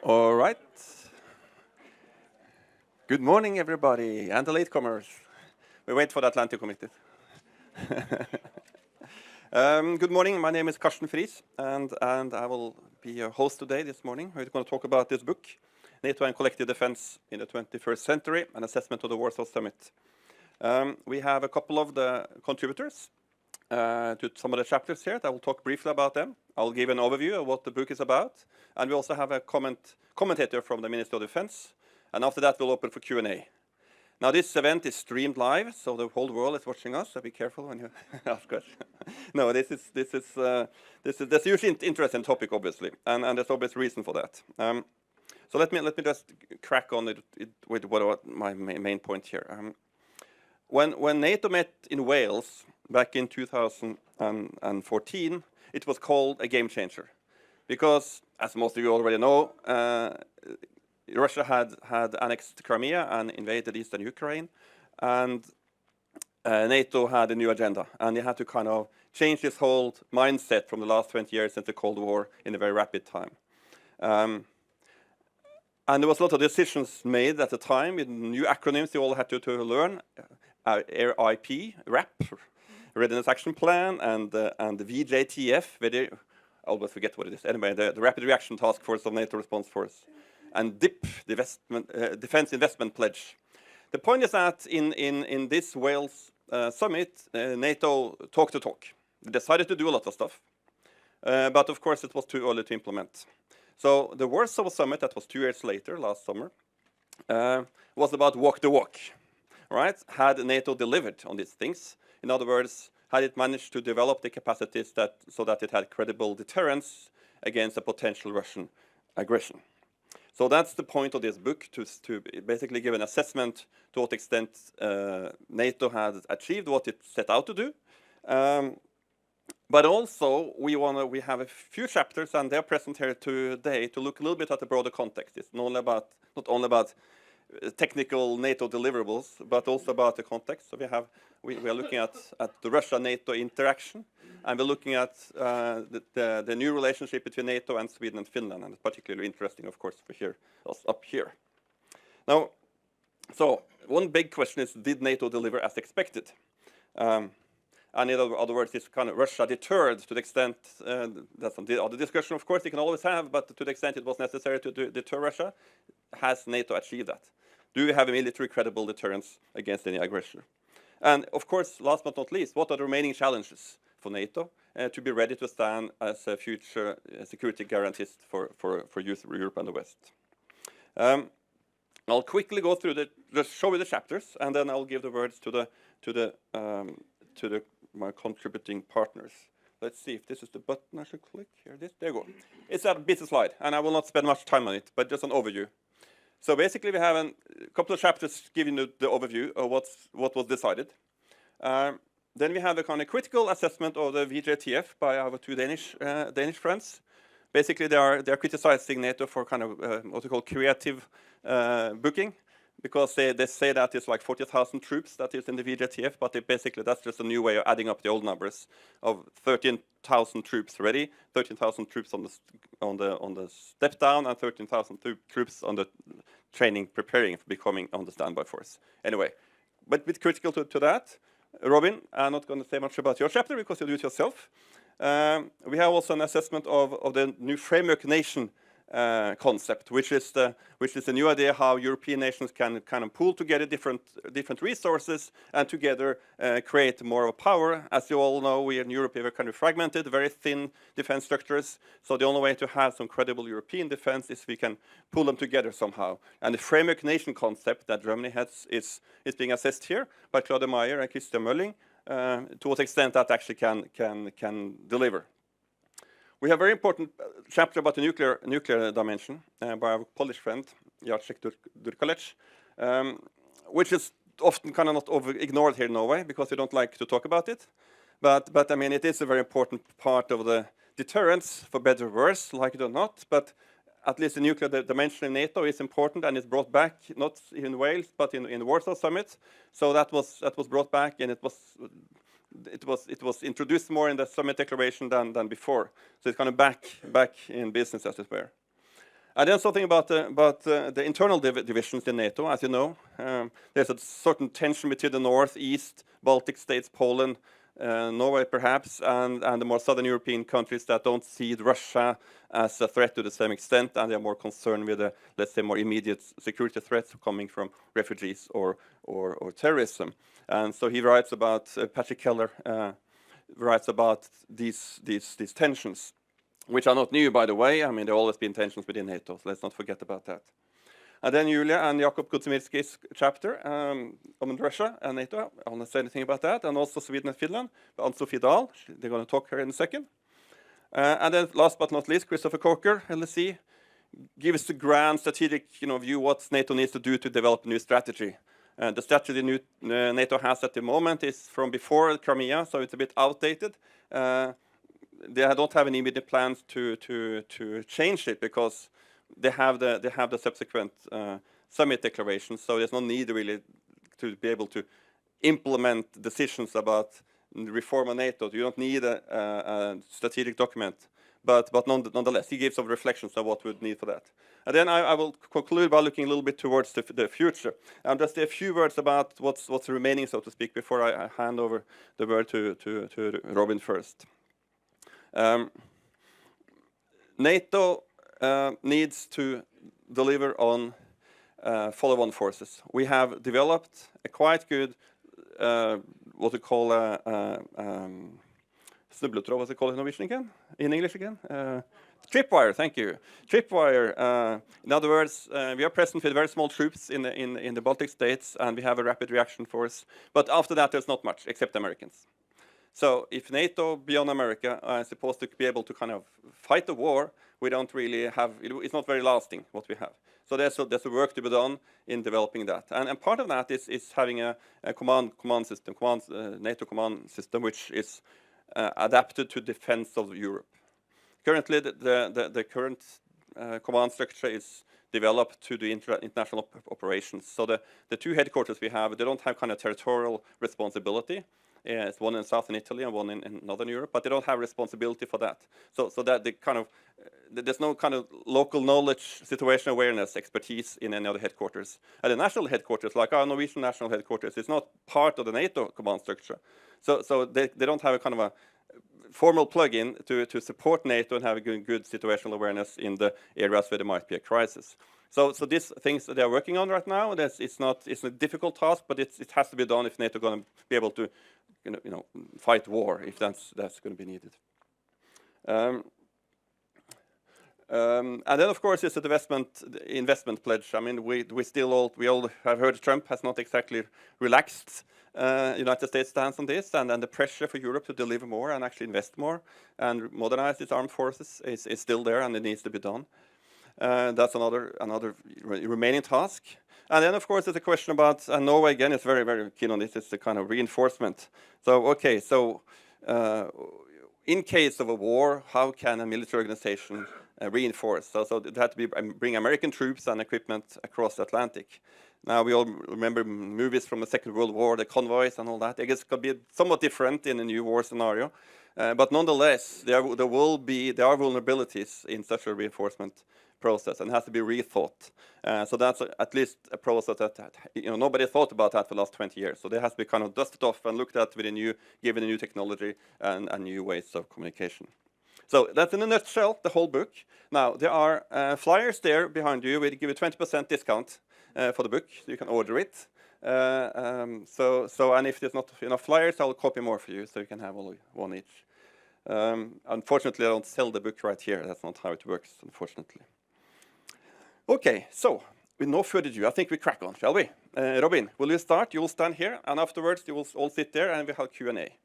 All right. Good morning, everybody, and the latecomers. We wait for the Atlantic Committee. Good morning. My name is Karsten Friis, and I will be your host today this morning. We're going to talk about this book, NATO and Collective Defence in the 21st Century, an assessment of the Warsaw Summit. We have a couple of the contributors to some of the chapters here. I will talk briefly about them. I'll give an overview of what the book is about. And we also have a commentator from the Ministry of Defense. And after that, we'll open for Q&A. Now, this event is streamed live, so the whole world is watching us. So be careful when you ask questions. No, that's usually an interesting topic, obviously, and there's obvious reason for that. So let me just crack on it with what my main point here. When NATO met in Wales back in 2014, it was called a game changer, because, as most of you already know, Russia had annexed Crimea and invaded eastern Ukraine, and NATO had a new agenda, and they had to kind of change this whole mindset from the last 20 years since the Cold War in a very rapid time. And there was a lot of decisions made at the time with new acronyms you all had to learn. RIP, RAP, Readiness Action Plan, and the VJTF, I always forget what it is. Anyway, the Rapid Reaction Task Force of NATO Response Force, and DIP, the Defense Investment Pledge. The point is that in this Wales summit, NATO talked the talk. They decided to do a lot of stuff, but of course it was too early to implement. So the Warsaw Summit, that was 2 years later, last summer, was about walk the walk. Right? Had NATO delivered on these things? In other words, had it managed to develop the capacities so that it had credible deterrence against a potential Russian aggression? So that's the point of this book, to basically give an assessment to what extent NATO had achieved what it set out to do. But also, we have a few chapters, and they're present here today, to look a little bit at the broader context. It's not only about technical NATO deliverables, but also about the context. So we are looking at the Russia-NATO interaction, and we're looking at the new relationship between NATO and Sweden and Finland, and it's particularly interesting, of course, for us up here. Now, so one big question is, did NATO deliver as expected? And in other words, is kind of Russia deterred to the extent, that's some other discussion, of course, you can always have, but to the extent it was necessary to deter Russia, has NATO achieved that? Do we have a military credible deterrence against any aggression? And of course, last but not least, what are the remaining challenges for NATO to be ready to stand as a future security guarantist for Europe and the West? I'll quickly go through just show you the chapters, and then I'll give the words to my contributing partners. Let's see if this is the button I should click here. There you go. It's a busy slide, and I will not spend much time on it, but just an overview. So basically, we have a couple of chapters giving the overview of what was decided. Then we have a kind of critical assessment of the VJTF by our two Danish friends. Basically, they are criticizing NATO for kind of what we call creative booking, because they say that it's like 40,000 troops that is in the VJTF, but basically that's just a new way of adding up the old numbers of 13,000 troops ready, 13,000 troops on the step down, and 13,000 troops on the training preparing for becoming on the standby force. Anyway, but a bit critical to that. Robin, I'm not going to say much about your chapter because you do it yourself. We have also an assessment of the new framework nation concept, which is a new idea how European nations can kind of pool together different resources and together create more of a power. As you all know, we in Europe are kind of fragmented, very thin defense structures. So the only way to have some credible European defense is we can pull them together somehow. And the framework nation concept that Germany has is being assessed here by Claude Meyer and Christian Mölling, to what extent that actually can deliver. We have a very important chapter about the nuclear dimension by our Polish friend, Jacek Durkalec, which is often kind of not ignored here in Norway because we don't like to talk about it. But I mean, it is a very important part of the deterrence, for better or worse, like it or not. But at least the nuclear dimension in NATO is important, and it's brought back, not in Wales, but in the Warsaw Summit. So that was brought back, and it was introduced more in the summit declaration than before. So it's kind of back in business, as it were. And then something about the internal divisions in NATO. As you know, there's a certain tension between the North, East, Baltic states, Poland, Norway perhaps, and the more southern European countries that don't see Russia as a threat to the same extent, and they're more concerned with the, let's say, more immediate security threats coming from refugees or terrorism. And so he writes about, Patrick Keller writes about these tensions, which are not new, by the way. I mean, there have always been tensions within NATO, so let's not forget about that. And then Julia and Jakob Kuzmierski's chapter on Russia and NATO. I will not say anything about that. And also Sweden and Finland. Ann-Sofie Dahl, they're going to talk here in a second. And then last but not least, Christopher Corker, LSE, gives the grand strategic view what NATO needs to do to develop a new strategy. The strategy NATO has at the moment is from before Crimea, so it's a bit outdated. They don't have any immediate plans to change it because they have the subsequent summit declarations, so there's no need really to be able to implement decisions about reform of NATO. You don't need a strategic document, but nonetheless, he gives some reflections on what we would need for that. And then I will conclude by looking a little bit towards the future. And just a few words about what's remaining, so to speak, before I hand over the word to Robin first. NATO needs to deliver on follow-on forces. We have developed a quite good, what we call snubbletråd, what's it called in Norwegian again? In English again? Tripwire, thank you. Tripwire, in other words, we are present with very small troops in the Baltic states, and we have a rapid reaction force. But after that, there's not much, except Americans. So if NATO, beyond America, is supposed to be able to kind of fight the war, we don't really have, it's not very lasting what we have. So there's a work to be done in developing that. And part of that is having a command system, NATO command system, which is adapted to defense of Europe. Currently, the current command structure is developed to do international operations. So the two headquarters we have, they don't have kind of territorial responsibility. It's one in southern Italy and one in northern Europe, but they don't have responsibility for that. So that the kind of there's no kind of local knowledge, situational awareness, expertise in any other headquarters. And the national headquarters, like our Norwegian national headquarters, is not part of the NATO command structure. So they don't have a kind of a formal plug-in to support NATO and have a good situational awareness in the areas where there might be a crisis. So these things that they are working on right now, it's a difficult task, but it has to be done if NATO is going to be able to fight war, if that's going to be needed. And then, of course, it's the investment pledge. I mean, we all have heard Trump has not exactly relaxed United States stance on this, and the pressure for Europe to deliver more and actually invest more and modernize its armed forces is still there, and it needs to be done. That's another remaining task. And then, of course, there's a question about, and Norway, again, is very, very keen on this, it's the kind of reinforcement. So, okay, in case of a war, how can a military organization reinforce? So it had to be bring American troops and equipment across the Atlantic. Now, we all remember movies from the Second World War, the convoys and all that. I guess it could be somewhat different in a new war scenario. But nonetheless, there are vulnerabilities in such a reinforcement process, and it has to be rethought. So that's at least a process that nobody thought about that for the last 20 years. So there has to be kind of dusted off and looked at with given a new technology and new ways of communication. So that's in a nutshell the whole book. Now there are flyers there behind you. We give you 20% discount for the book, so you can order it. And if there's not enough flyers, I'll copy more for you, so you can have only one each. Unfortunately, I don't sell the book right here. That's not how it works, unfortunately. Okay, so with no further ado, I think we crack on, shall we? Robin, will you start? You will stand here, and afterwards you will all sit there, and we have Q&A.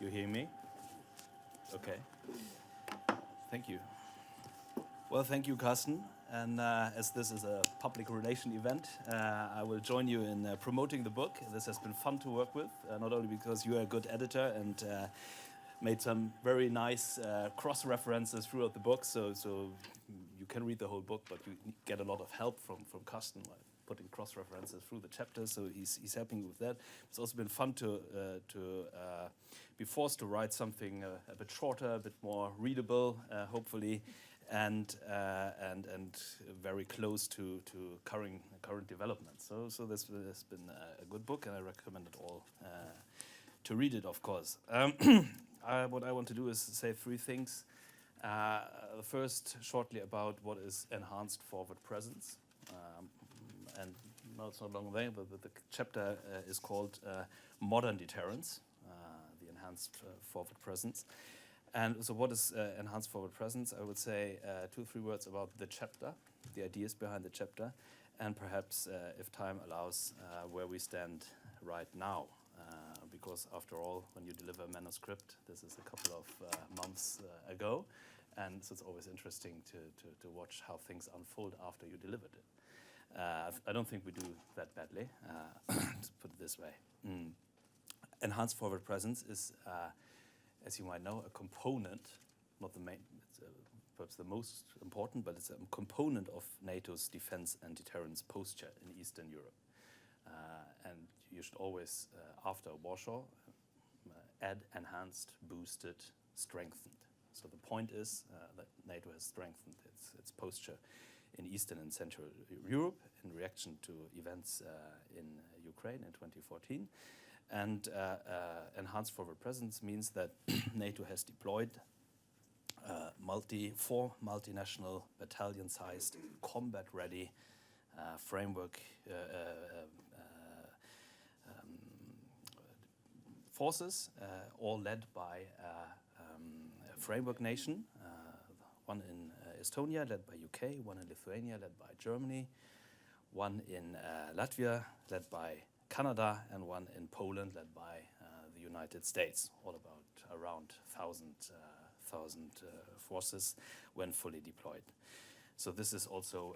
You hear me? Okay. Thank you. Well, thank you, Karsten. And as this is a public relation event, I will join you in promoting the book. This has been fun to work with, not only because you are a good editor and made some very nice cross-references throughout the book, so you can read the whole book, but you get a lot of help from Karsten putting cross-references through the chapters, so he's helping with that. It's also been fun to be forced to write something a bit shorter, a bit more readable, hopefully, and very close to current developments. So this has been a good book, and I recommend it all to read it, of course. What I want to do is say three things. The first, shortly about what is enhanced forward presence. And no, it's not long away, but the chapter is called Modern Deterrence, the enhanced forward presence. And so what is enhanced forward presence? I would say 2 or 3 words about the chapter, the ideas behind the chapter, and perhaps, if time allows, where we stand right now. Because after all, when you deliver a manuscript, this is a couple of months ago, and so it's always interesting to watch how things unfold after you delivered it. I don't think we do that badly, to put it this way. Enhanced forward presence is, as you might know, a component, not the main, it's perhaps the most important, but it's a component of NATO's defense and deterrence posture in Eastern Europe. And you should always, after Warsaw, add enhanced, boosted, strengthened. So the point is that NATO has strengthened its posture in Eastern and Central Europe in reaction to events in Ukraine in 2014. And enhanced forward presence means that NATO has deployed 4 multinational battalion-sized, combat-ready framework forces, all led by a framework nation, one in Estonia, led by UK, one in Lithuania, led by Germany, one in Latvia, led by Canada, and one in Poland, led by the United States, all about around 1,000 forces when fully deployed. So this is also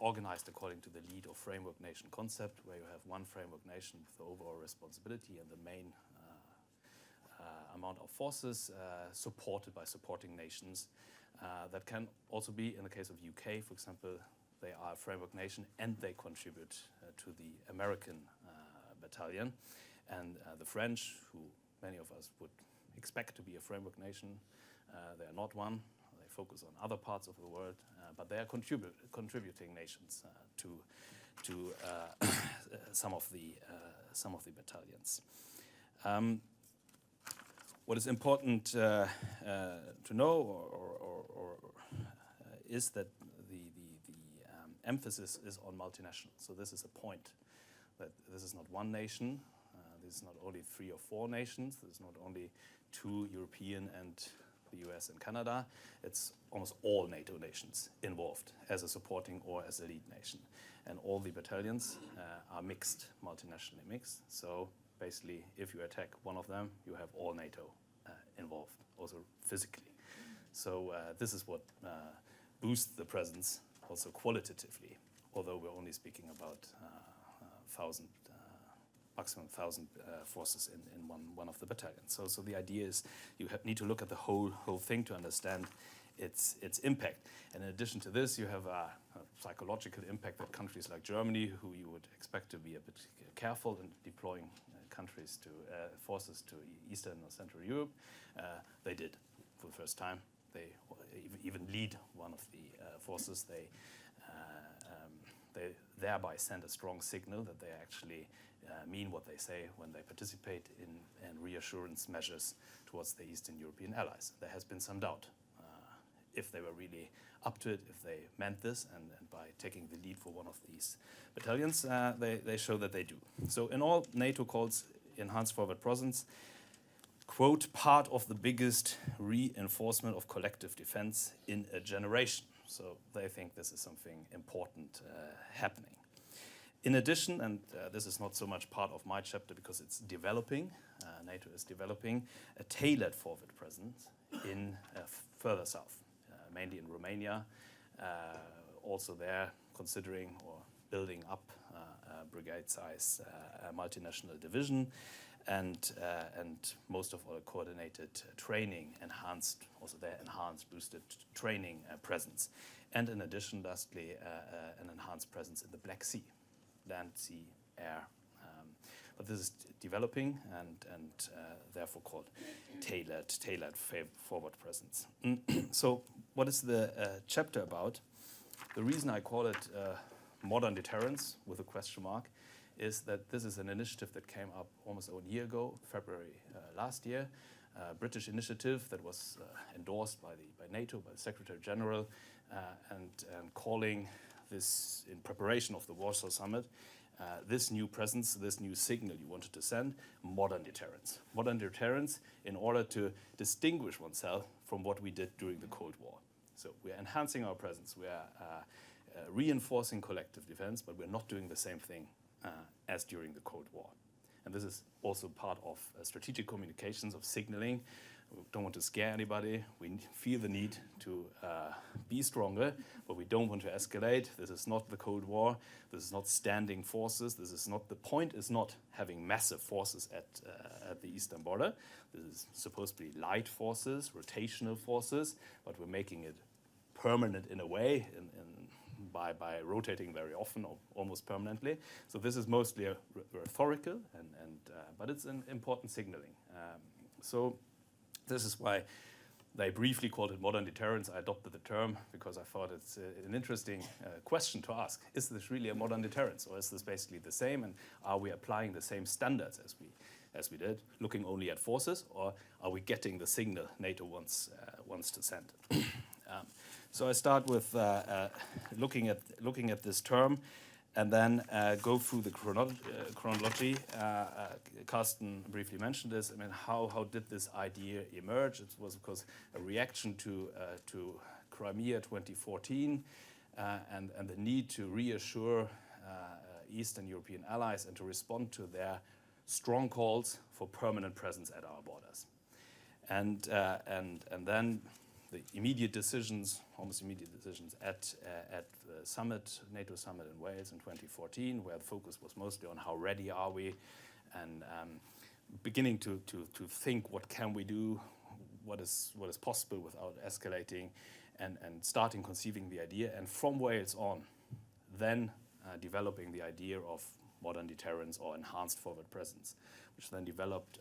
organized according to the lead or framework nation concept, where you have one framework nation with the overall responsibility and the main amount of forces supported by supporting nations. That can also be, in the case of UK, for example, they are a framework nation and they contribute to the American battalion. And the French, who many of us would expect to be a framework nation, they are not one. They focus on other parts of the world, but they are contributing nations to some of the battalions. What is important to know is that the emphasis is on multinational. So this is a point, that this is not one nation. This is not only 3 or 4 nations. This is not only 2 European and the US and Canada. It's almost all NATO nations involved as a supporting or as a lead nation. And all the battalions are mixed, multinationally mixed. So basically, if you attack one of them, you have all NATO involved, also physically. So this is what boosts the presence also qualitatively, although we're only speaking about maximum 1,000 forces in one of the battalions. So the idea is you need to look at the whole thing to understand its impact. And in addition to this, you have a psychological impact that countries like Germany, who you would expect to be a bit careful in deploying countries to forces to Eastern or Central Europe, they did for the first time. They even lead one of the forces. They thereby send a strong signal that they actually mean what they say when they participate in reassurance measures towards the Eastern European allies. There has been some doubt if they were really up to it, if they meant this, and by taking the lead for one of these battalions, they show that they do. So in all, NATO calls enhanced forward presence, quote, part of the biggest reinforcement of collective defense in a generation. So they think this is something important happening. In addition, and this is not so much part of my chapter because it's developing, NATO is developing a tailored forward presence in further south, mainly in Romania, also there considering or building up a brigade-size multinational division, and most of all coordinated training, enhanced boosted training presence. And in addition, lastly, an enhanced presence in the Black Sea, land, sea, air. But this is developing and therefore called tailored forward presence. So what is the chapter about? The reason I call it modern deterrence with a question mark is that this is an initiative that came up almost a year ago, February last year, a British initiative that was endorsed by NATO, by the Secretary General, and calling this in preparation of the Warsaw Summit, this new presence, this new signal you wanted to send, modern deterrence. Modern deterrence in order to distinguish oneself from what we did during the Cold War. So we're enhancing our presence, we are reinforcing collective defense, but we're not doing the same thing as during the Cold War. And this is also part of strategic communications, of signaling. We don't want to scare anybody. We feel the need to be stronger, but we don't want to escalate. This is not the Cold War. This is not standing forces. This is not, the point is not having massive forces at the eastern border. This is supposed to be light forces, rotational forces, but we're making it permanent in a way, by rotating very often or almost permanently. So this is mostly rhetorical, but it's an important signaling. So this is why they briefly called it modern deterrence. I adopted the term because I thought it's an interesting question to ask. Is this really a modern deterrence, or is this basically the same? And are we applying the same standards as we did, looking only at forces, or are we getting the signal NATO wants to send? So I start with looking at this term, and then go through the chronology. Karsten briefly mentioned this. I mean, how did this idea emerge? It was, of course, a reaction to Crimea 2014, and the need to reassure Eastern European allies and to respond to their strong calls for permanent presence at our borders. And then the immediate decisions, almost immediate decisions at the summit, NATO summit in Wales in 2014, where the focus was mostly on how ready are we, and beginning to think what can we do, what is possible without escalating, and starting conceiving the idea, and from Wales on, then developing the idea of modern deterrence or enhanced forward presence, which then developed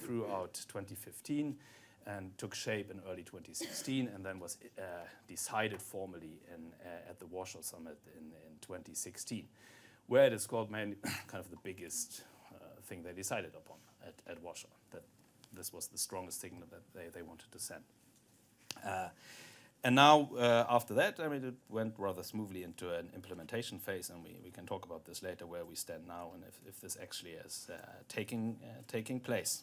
throughout 2015. And took shape in early 2016, and then was decided formally at the Warsaw Summit in 2016, where it is called mainly kind of the biggest thing they decided upon at Warsaw, that this was the strongest signal that they wanted to send. And now, after that, I mean, it went rather smoothly into an implementation phase, and we can talk about this later, where we stand now, and if this actually is taking place.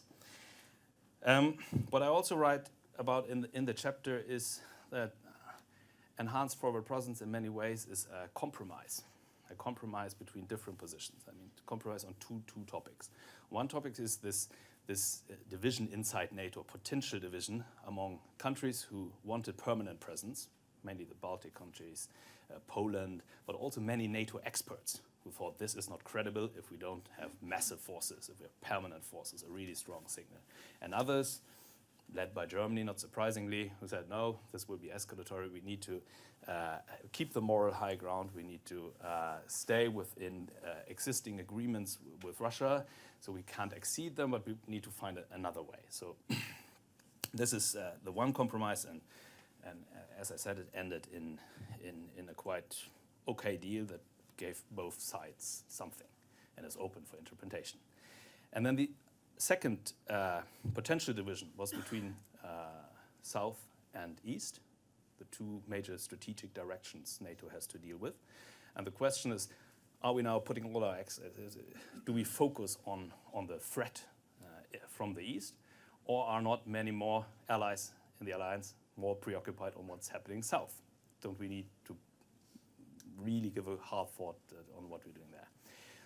What I also write about in the chapter is that enhanced forward presence in many ways is a compromise between different positions. I mean, compromise on two topics. One topic is this division inside NATO, potential division among countries who wanted permanent presence, mainly the Baltic countries, Poland, but also many NATO experts who thought this is not credible if we don't have massive forces, if we have permanent forces, a really strong signal. And others, led by Germany, not surprisingly, who said, no, this will be escalatory, we need to keep the moral high ground, we need to stay within existing agreements with Russia, so we can't exceed them, but we need to find another way. So this is the one compromise, and as I said, it ended in a quite okay deal that gave both sides something and is open for interpretation. And then the second potential division was between South and East, the two major strategic directions NATO has to deal with. And the question is, are we now putting all our eggs, do we focus on the threat from the East, or are not many more allies in the alliance more preoccupied on what's happening South? Don't we need to really give a hard thought on what we're doing there?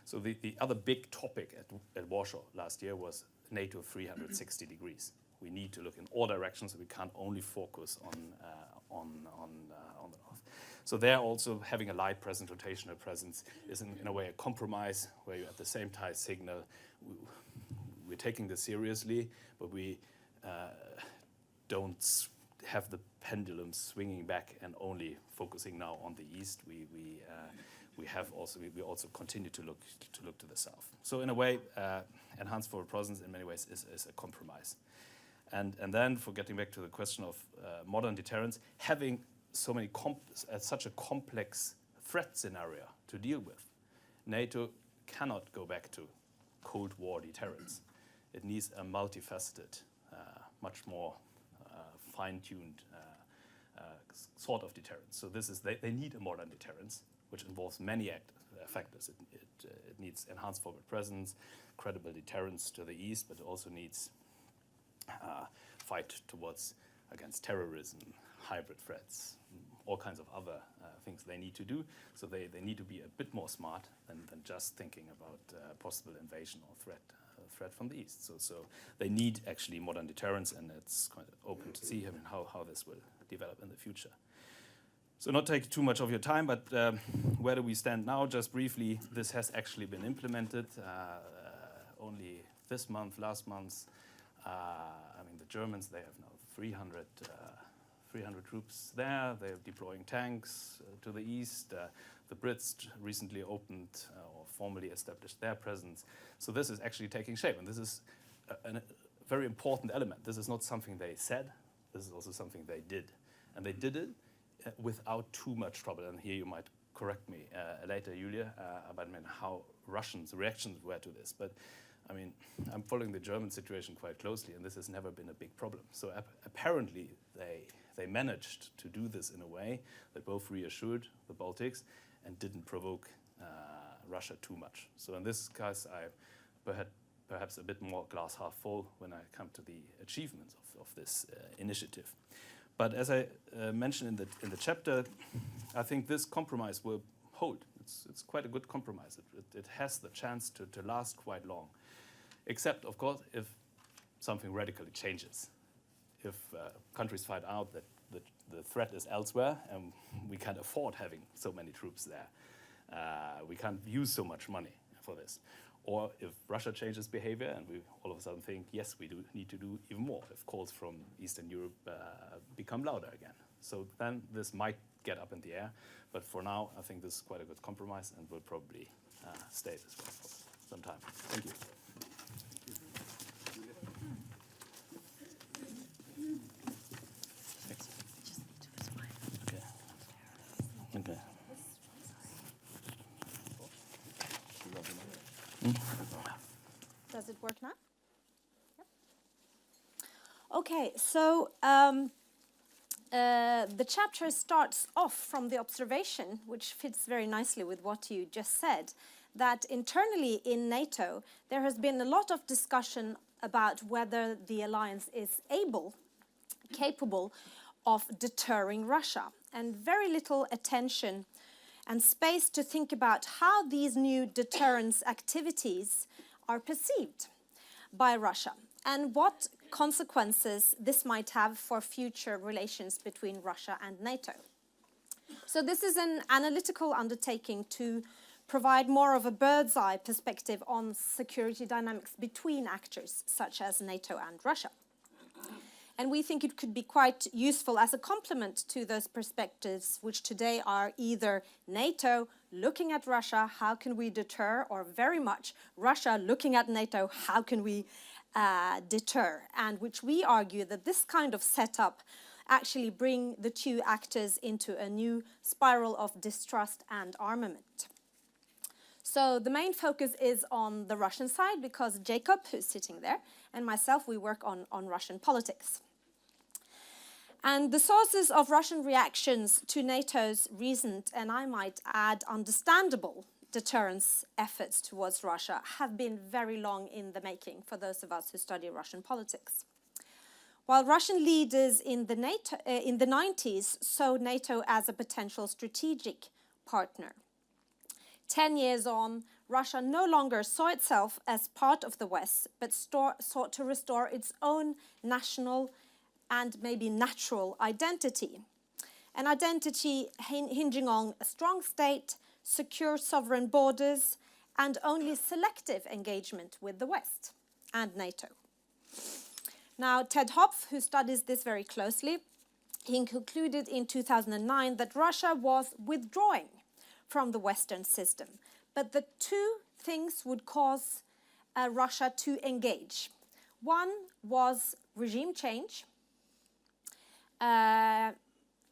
So the other big topic at Warsaw last year was NATO 360 degrees. We need to look in all directions, so we can't only focus on the north. So there also having a light presence, rotational presence is in a way a compromise, where you at the same time signal we're taking this seriously, but we don't have the pendulum swinging back and only focusing now on the east. We also continue to look to the south. So in a way, enhanced forward presence in many ways is a compromise. And then, for getting back to the question of modern deterrence, having such a complex threat scenario to deal with, NATO cannot go back to Cold War deterrence. It needs a multifaceted, much more fine-tuned sort of deterrence. So they need a modern deterrence, which involves many factors. It needs enhanced forward presence, credible deterrence to the east, but it also needs fight against terrorism, hybrid threats, all kinds of other things they need to do. So they need to be a bit more smart than just thinking about possible invasion or threat from the east. So they need actually modern deterrence, and it's quite open to see how this will develop in the future. So not take too much of your time, but where do we stand now? Just briefly, this has actually been implemented only this month, last month. I mean, the Germans, they have now 300 troops there. They're deploying tanks to the east. The Brits recently opened or formally established their presence. So this is actually taking shape, and this is a very important element. This is not something they said. This is also something they did. And they did it without too much trouble. And here you might correct me later, Julia, about how Russians' reactions were to this. But I mean, I'm following the German situation quite closely, and this has never been a big problem. So apparently they managed to do this in a way that both reassured the Baltics and didn't provoke Russia too much. So in this case, I perhaps a bit more glass half full when I come to the achievements of this initiative. But as I mentioned in the chapter, I think this compromise will hold. It's quite a good compromise. It has the chance to last quite long, except, of course, if something radically changes. If countries find out that the threat is elsewhere and we can't afford having so many troops there, we can't use so much money for this. Or if Russia changes behavior and we all of a sudden think, yes, we do need to do even more, if calls from Eastern Europe become louder again. So then this might get up in the air, but for now, I think this is quite a good compromise and will probably stay this way for some time. Thank you. Thanks. Okay. Does it work now? Yep. Okay, so the chapter starts off from the observation, which fits very nicely with what you just said, that internally in NATO, there has been a lot of discussion about whether the alliance is capable of deterring Russia, and very little attention and space to think about how these new deterrence activities are perceived by Russia and what consequences this might have for future relations between Russia and NATO. So this is an analytical undertaking to provide more of a bird's eye perspective on security dynamics between actors such as NATO and Russia. And we think it could be quite useful as a complement to those perspectives, which today are either NATO looking at Russia, how can we deter, or very much Russia looking at NATO, how can we deter, and which we argue that this kind of setup actually bring the two actors into a new spiral of distrust and armament. So the main focus is on the Russian side because Jacob, who's sitting there, and myself, we work on Russian politics. And the sources of Russian reactions to NATO's recent, and I might add understandable, deterrence efforts towards Russia have been very long in the making for those of us who study Russian politics. While Russian leaders in the 90s saw NATO as a potential strategic partner, 10 years on, Russia no longer saw itself as part of the West, but sought to restore its own national and maybe natural identity. An identity hinging on a strong state, secure sovereign borders, and only selective engagement with the West. and NATO. Now, Ted Hopf, who studies this very closely, he concluded in 2009 that Russia was withdrawing from the Western system, but the two things would cause Russia to engage. One was regime change,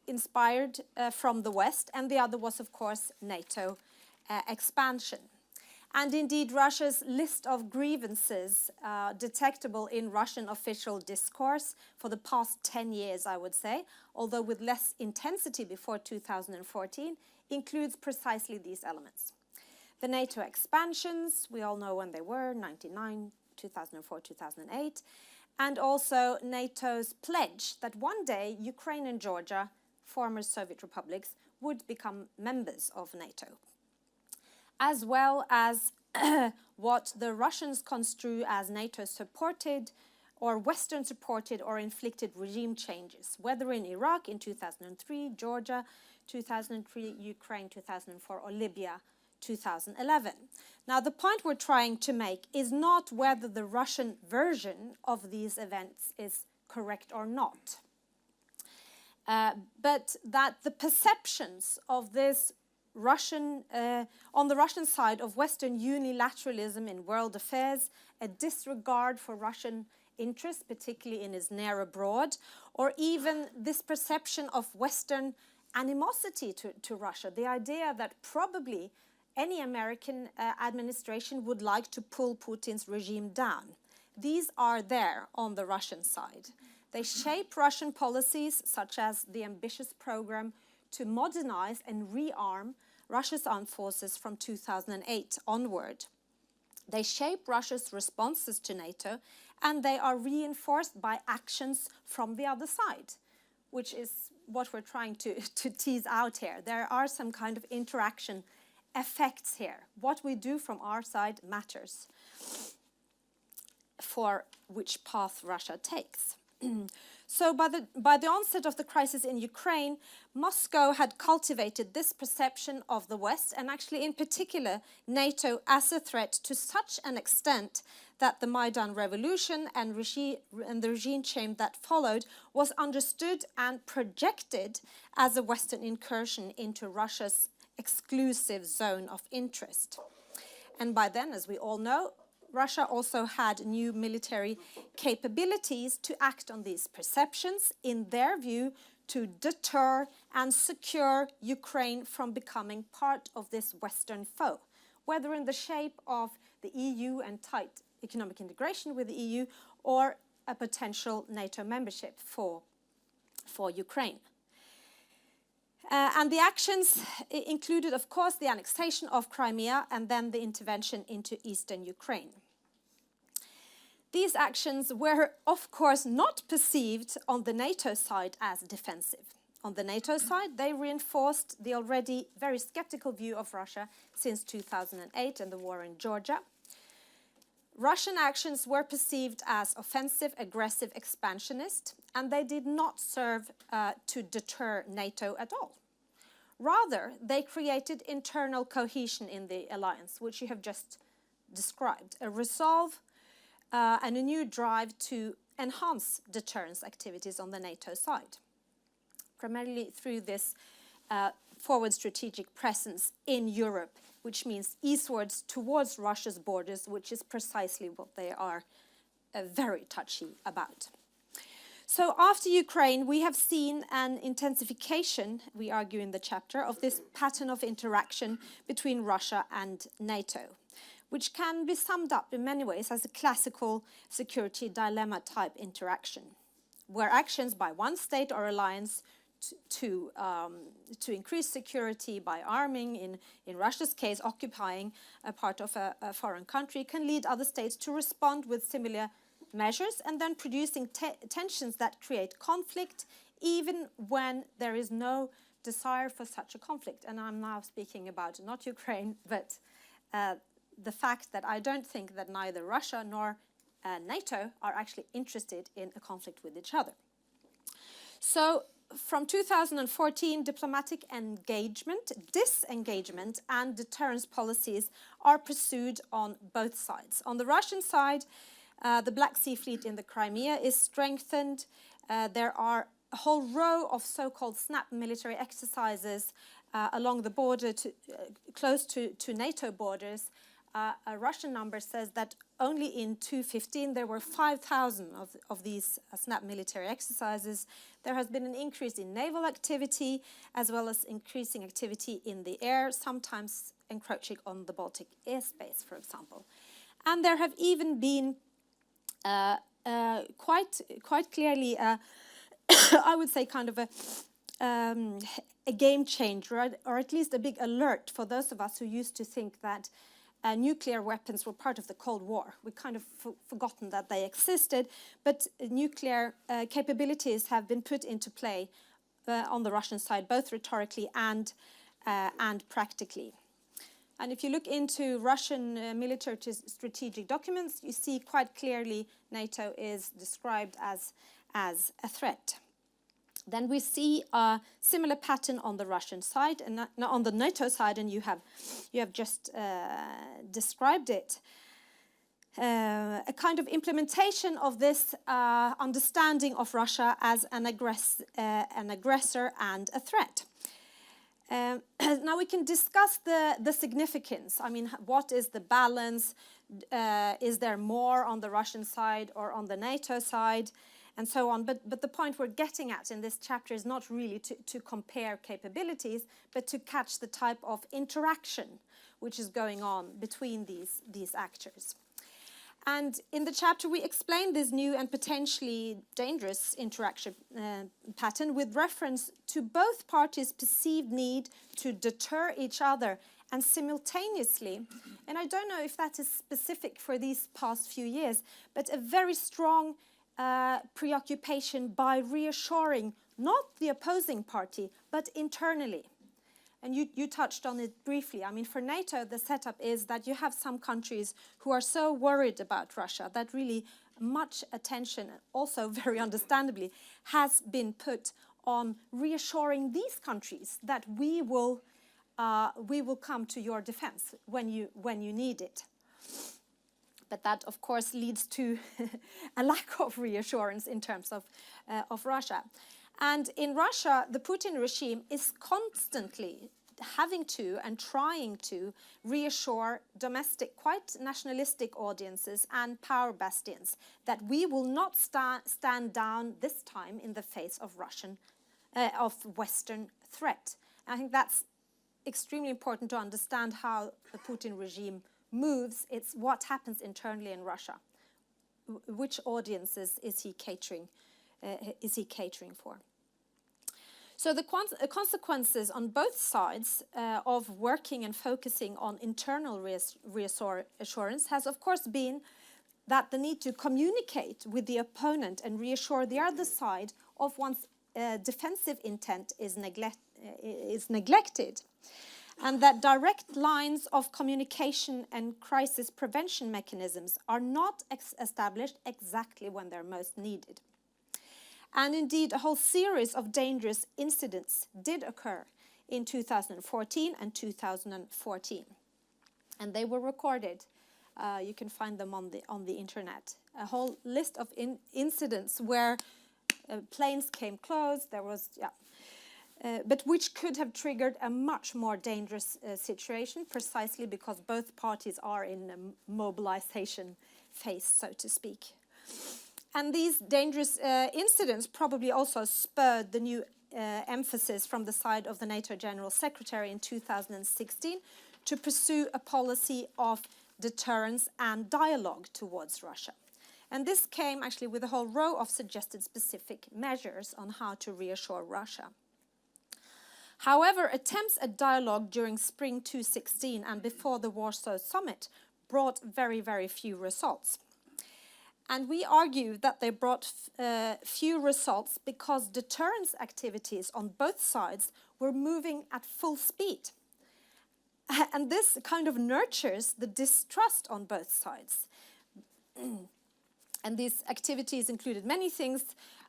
inspired from the West, and the other was, of course, NATO expansion. And indeed, Russia's list of grievances detectable in Russian official discourse for the past 10 years, I would say, although with less intensity before 2014, includes precisely these elements. The NATO expansions, we all know when they were, 99, 2004, 2008, and also NATO's pledge that one day Ukraine and Georgia, former Soviet republics, would become members of NATO, as well as what the Russians construe as NATO-supported or Western-supported or inflicted regime changes, whether in Iraq in 2003, Georgia 2003, Ukraine 2004, or Libya 2011. Now, the point we're trying to make is not whether the Russian version of these events is correct or not, but that the perceptions of this Russian, on the Russian side of Western unilateralism in world affairs, a disregard for Russian interests, particularly in its near abroad, or even this perception of Western animosity to Russia, the idea that probably any American administration would like to pull Putin's regime down. These are there on the Russian side. They shape Russian policies, such as the ambitious program to modernize and rearm Russia's armed forces from 2008 onward. They shape Russia's responses to NATO, and they are reinforced by actions from the other side, which is what we're trying to tease out here. There are some kind of interaction effects here. What we do from our side matters for which path Russia takes. So by the onset of the crisis in Ukraine, Moscow had cultivated this perception of the West, and actually in particular NATO, as a threat to such an extent that the Maidan revolution and the regime change that followed was understood and projected as a Western incursion into Russia's exclusive zone of interest. And by then, as we all know, Russia also had new military capabilities to act on these perceptions, in their view, to deter and secure Ukraine from becoming part of this Western foe, whether in the shape of the EU and tight economic integration with the EU, or a potential NATO membership for Ukraine. And the actions included, of course, the annexation of Crimea and then the intervention into eastern Ukraine. These actions were, of course, not perceived on the NATO side as defensive. On the NATO side, they reinforced the already very skeptical view of Russia since 2008 and the war in Georgia. Russian actions were perceived as offensive, aggressive, expansionist, and they did not serve to deter NATO at all. Rather, they created internal cohesion in the alliance, which you have just described, a resolve and a new drive to enhance deterrence activities on the NATO side, primarily through this forward strategic presence in Europe, which means eastwards towards Russia's borders, which is precisely what they are very touchy about. So after Ukraine, we have seen an intensification, we argue in the chapter, of this pattern of interaction between Russia and NATO, which can be summed up in many ways as a classical security dilemma type interaction, where actions by one state or alliance to increase security by arming, in Russia's case, occupying a part of a foreign country, can lead other states to respond with similar measures, and then producing tensions that create conflict, even when there is no desire for such a conflict. And I'm now speaking about not Ukraine, but the fact that I don't think that neither Russia nor NATO are actually interested in a conflict with each other. So from 2014, diplomatic engagement, disengagement, and deterrence policies are pursued on both sides. On the Russian side, The Black Sea Fleet in the Crimea is strengthened. There are a whole row of so-called snap military exercises along the border, close to NATO borders. A Russian number says that only in 2015 there were 5,000 of these snap military exercises. There has been an increase in naval activity as well as increasing activity in the air, sometimes encroaching on the Baltic airspace, for example. And there have even been quite clearly, I would say, kind of a game changer, or at least a big alert for those of us who used to think that nuclear weapons were part of the Cold War. We kind of forgotten that they existed, but nuclear capabilities have been put into play on the Russian side, both rhetorically and practically. And if you look into Russian military strategic documents, you see quite clearly NATO is described as a threat. Then we see a similar pattern on the Russian side and on the NATO side, and you have just described it. A kind of implementation of this understanding of Russia as an aggressor and a threat. Now we can discuss the significance. I mean, what is the balance? Is there more on the Russian side or on the NATO side? And so on. But the point we're getting at in this chapter is not really to compare capabilities, but to catch the type of interaction which is going on between these actors. And in the chapter, we explain this new and potentially dangerous interaction pattern with reference to both parties' perceived need to deter each other and simultaneously, and I don't know if that is specific for these past few years, but a very strong preoccupation by reassuring not the opposing party, but internally. And you touched on it briefly. I mean, for NATO, the setup is that you have some countries who are so worried about Russia that really much attention, also very understandably, has been put on reassuring these countries that we will come to your defense when you need it. But that, of course, leads to a lack of reassurance in terms of Russia. And in Russia, the Putin regime is constantly having to and trying to reassure domestic, quite nationalistic audiences and power bastions that we will not stand down this time in the face of Western threat. And I think that's extremely important to understand how the Putin regime moves. It's what happens internally in Russia. Which audiences is he catering for? So the consequences on both sides of working and focusing on internal reassurance has, of course, been that the need to communicate with the opponent and reassure the other side of one's defensive intent is neglected. And that direct lines of communication and crisis prevention mechanisms are not established exactly when they're most needed. And indeed, a whole series of dangerous incidents did occur in 2014 and 2014. And they were recorded. You can find them on the internet. A whole list of incidents where planes came close, there was, but which could have triggered a much more dangerous situation, precisely because both parties are in a mobilization phase, so to speak. And these dangerous incidents probably also spurred the new emphasis from the side of the NATO General Secretary in 2016 to pursue a policy of deterrence and dialogue towards Russia. And this came actually with a whole row of suggested specific measures on how to reassure Russia. However, attempts at dialogue during spring 2016 and before the Warsaw Summit brought very, very few results. And we argue that they brought few results because deterrence activities on both sides were moving at full speed. And this kind of nurtures the distrust on both sides. And these activities included many things.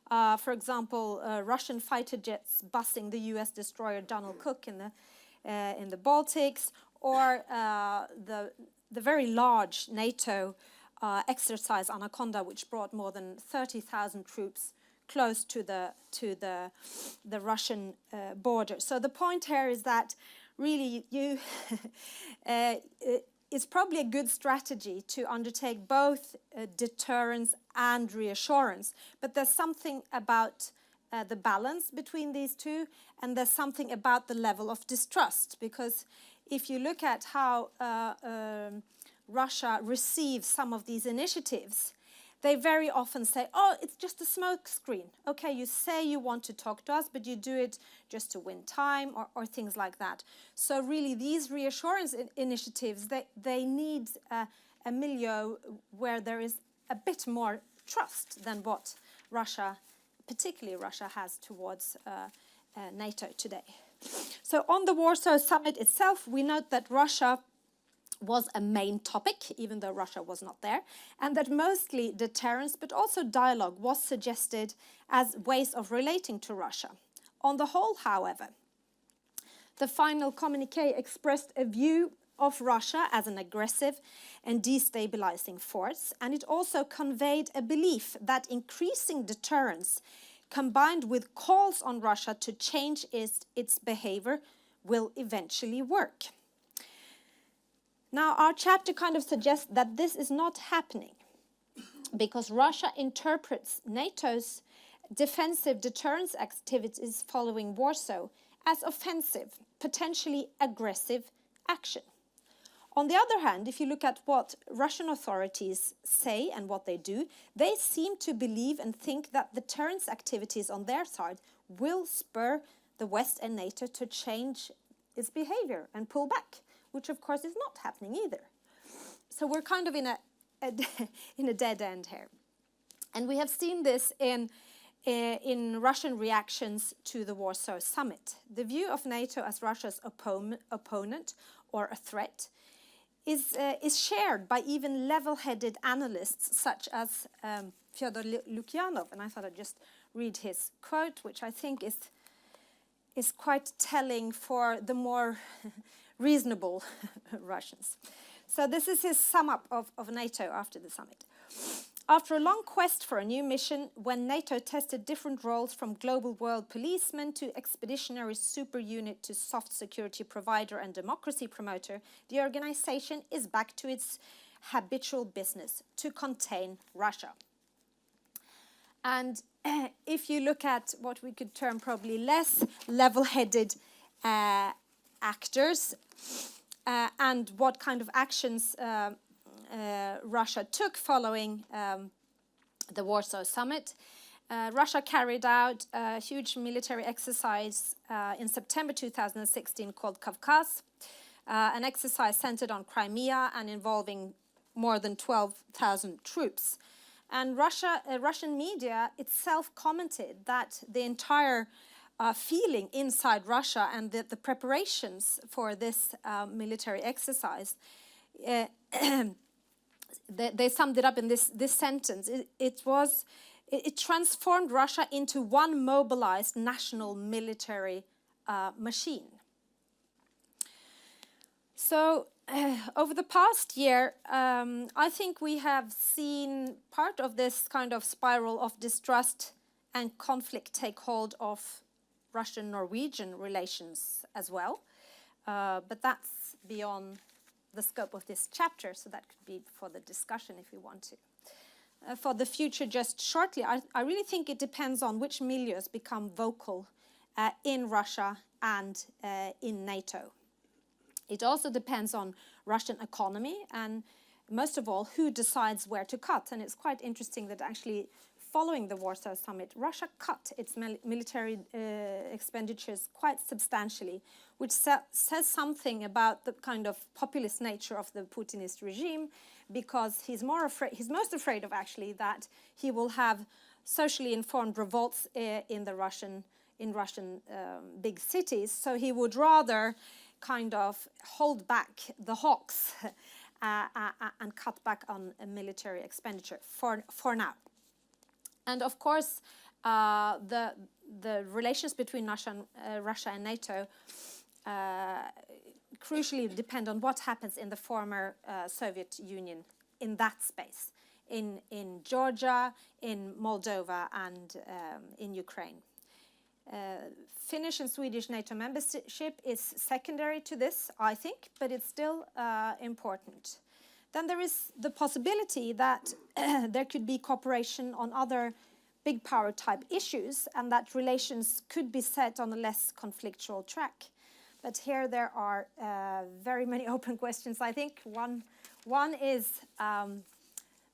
For example, Russian fighter jets bussing the US destroyer Donald Cook in the Baltics, or the very large NATO exercise Anaconda, which brought more than 30,000 troops close to the Russian border. So the point here is that really it's probably a good strategy to undertake both deterrence and reassurance, but there's something about the balance between these two, and there's something about the level of distrust, because if you look at how Russia receives some of these initiatives, they very often say, oh, it's just a smoke screen. Okay, you say you want to talk to us, but you do it just to win time or things like that. So really these reassurance initiatives, they need a milieu where there is a bit more trust than what Russia, particularly Russia, has towards NATO today. So on the Warsaw Summit itself, we note that Russia was a main topic, even though Russia was not there, and that mostly deterrence, but also dialogue, was suggested as ways of relating to Russia. On the whole, however, the final communiqué expressed a view of Russia as an aggressive and destabilizing force, and it also conveyed a belief that increasing deterrence, combined with calls on Russia to change its behavior, will eventually work. Now, our chapter kind of suggests that this is not happening because Russia interprets NATO's defensive deterrence activities following Warsaw as offensive, potentially aggressive action. On the other hand, if you look at what Russian authorities say and what they do, they seem to believe and think that deterrence activities on their side will spur the West and NATO to change its behavior and pull back, which of course is not happening either. So we're kind of in a dead end here. And we have seen this in Russian reactions to the Warsaw Summit. The view of NATO as Russia's opponent or a threat is shared by even level-headed analysts such as Fyodor Lukyanov. And I thought I'd just read his quote, which I think is quite telling for the more reasonable Russians. So this is his sum up of NATO after the summit. After a long quest for a new mission, when NATO tested different roles from global world policeman to expeditionary super unit to soft security provider and democracy promoter, the organization is back to its habitual business, to contain Russia. And if you look at what we could term probably less level-headed actors and what kind of actions Russia took following the Warsaw Summit. Russia carried out a huge military exercise in September 2016 called Kavkaz, an exercise centered on Crimea and involving more than 12,000 troops. And Russian media itself commented that the entire feeling inside Russia and the preparations for this military exercise, they summed it up in this sentence. It transformed Russia into one mobilized national military machine. So over the past year, I think we have seen part of this kind of spiral of distrust and conflict take hold of Russian-Norwegian relations as well. But that's beyond the scope of this chapter, so that could be for the discussion if you want to. For the future, just shortly, I really think it depends on which milieus become vocal in Russia and in NATO. It also depends on Russian economy and most of all, who decides where to cut. And it's quite interesting that actually following the Warsaw Summit, Russia cut its military expenditures quite substantially, which says something about the kind of populist nature of the Putinist regime, because he's most afraid of actually that he will have socially informed revolts in Russian big cities. So he would rather kind of hold back the hawks and cut back on military expenditure for now. And of course, the relations between Russia and NATO crucially depend on what happens in the former Soviet Union in that space, in Georgia, in Moldova, and in Ukraine. Finnish and Swedish NATO membership is secondary to this, I think, but it's still important. Then there is the possibility that there could be cooperation on other big power type issues, and that relations could be set on a less conflictual track. But here there are very many open questions, I think. One is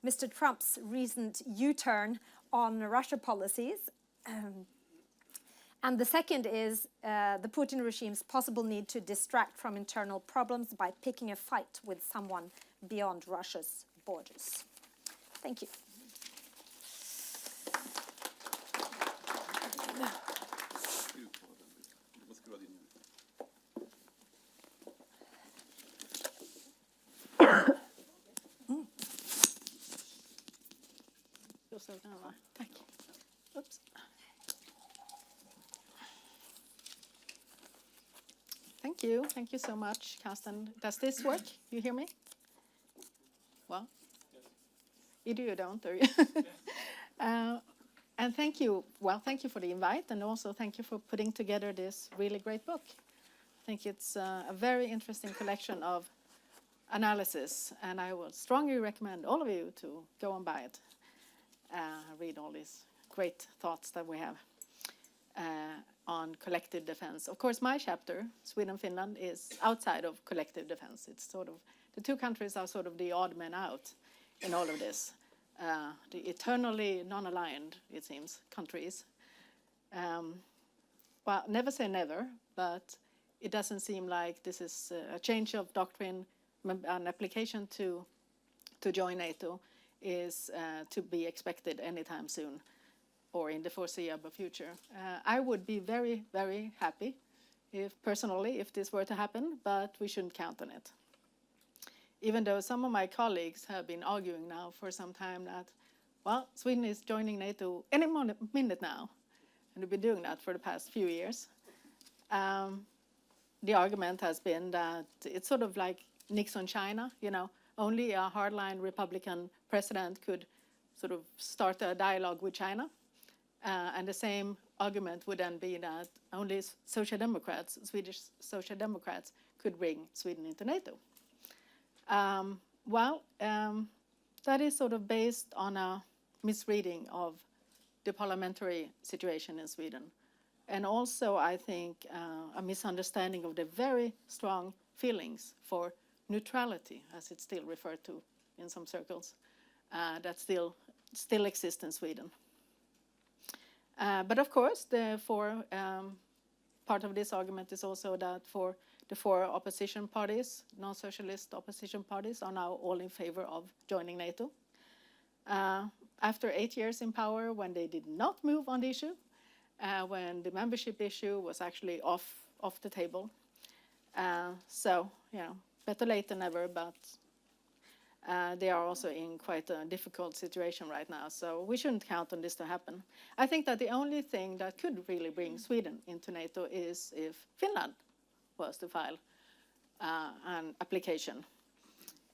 Mr. Trump's recent U-turn on Russia policies. And the second is the Putin regime's possible need to distract from internal problems by picking a fight with someone beyond Russia's borders. Thank you. Tack. Oops. Thank you so much, Karsten. Does this work? You hear me? Well, you do, you don't, do you? And thank you. Well, thank you for the invite, and also thank you for putting together this really great book. I think it's a very interesting collection of analysis, and I would strongly recommend all of you to go and buy it. Read all these great thoughts that we have on collective defense. Of course, my chapter, Sweden-Finland, is outside of collective defense. It's sort of, the two countries are sort of the odd men out in all of this. The eternally non-aligned, it seems, countries. Well, never say never, but it doesn't seem like this is a change of doctrine, an application to join NATO is to be expected anytime soon or in the foreseeable future. I would be very, very happy personally if this were to happen, but we shouldn't count on it. Even though some of my colleagues have been arguing now for some time that, well, Sweden is joining NATO any minute now, and we've been doing that for the past few years. The argument has been that it's sort of like Nixon China, you know, only a hardline Republican president could sort of start a dialogue with China. And the same argument would then be that only Social Democrats, Swedish Social Democrats, could bring Sweden into NATO. That is sort of based on a misreading of the parliamentary situation in Sweden. And also, I think, a misunderstanding of the very strong feelings for neutrality, as it's still referred to in some circles, that still exist in Sweden. But of course, part of this argument is also that for the four opposition parties, non-socialist opposition parties, are now all in favor of joining NATO. After 8 years in power, when they did not move on the issue, when the membership issue was actually off the table. So, you know, better late than never, but they are also in quite a difficult situation right now, so we shouldn't count on this to happen. I think that the only thing that could really bring Sweden into NATO is if Finland was to file an application.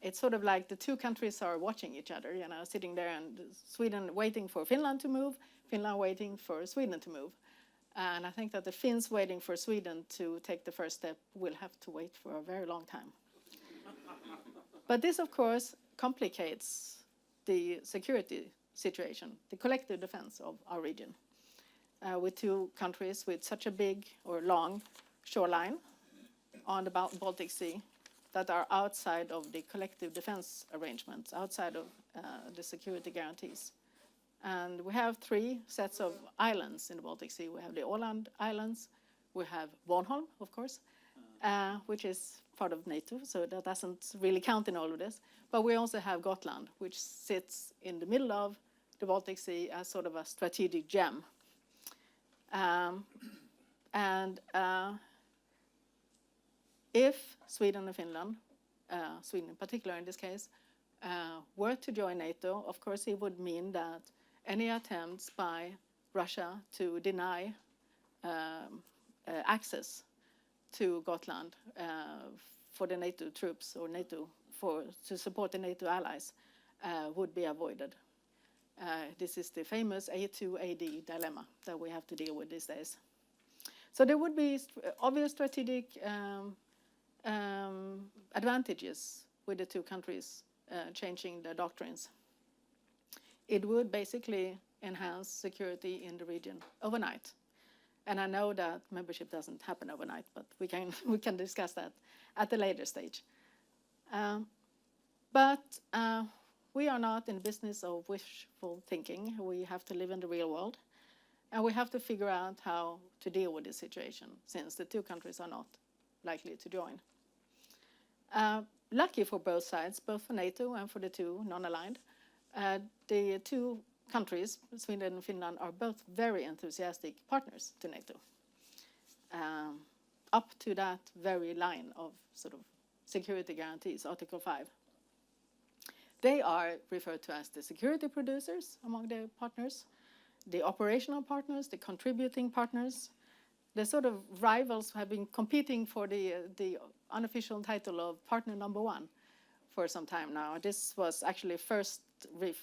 It's sort of like the two countries are watching each other, you know, sitting there, and Sweden waiting for Finland to move, Finland waiting for Sweden to move. And I think that the Finns waiting for Sweden to take the first step will have to wait for a very long time. But this, of course, complicates the security situation, the collective defense of our region, with two countries with such a big or long shoreline on the Baltic Sea that are outside of the collective defense arrangements, outside of the security guarantees. And we have three sets of islands in the Baltic Sea. We have the Åland Islands, we have Bornholm, of course, which is part of NATO, so that doesn't really count in all of this. But we also have Gotland, which sits in the middle of the Baltic Sea as sort of a strategic gem. If Sweden and Finland, Sweden in particular in this case, were to join NATO, of course it would mean that any attempts by Russia to deny access to Gotland for the NATO troops or NATO to support the NATO allies would be avoided. This is the famous A2AD dilemma that we have to deal with these days. So there would be obvious strategic advantages with the two countries changing their doctrines. It would basically enhance security in the region overnight. And I know that membership doesn't happen overnight, but we can discuss that at a later stage. But we are not in the business of wishful thinking. We have to live in the real world. And we have to figure out how to deal with this situation, since the two countries are not likely to join. Lucky for both sides, both for NATO and for the two non-aligned, the two countries, Sweden and Finland, are both very enthusiastic partners to NATO, up to that very line of sort of security guarantees, Article 5. They are referred to as the security producers among the partners, the operational partners, the contributing partners. The sort of rivals have been competing for the unofficial title of partner number one for some time now. This was actually first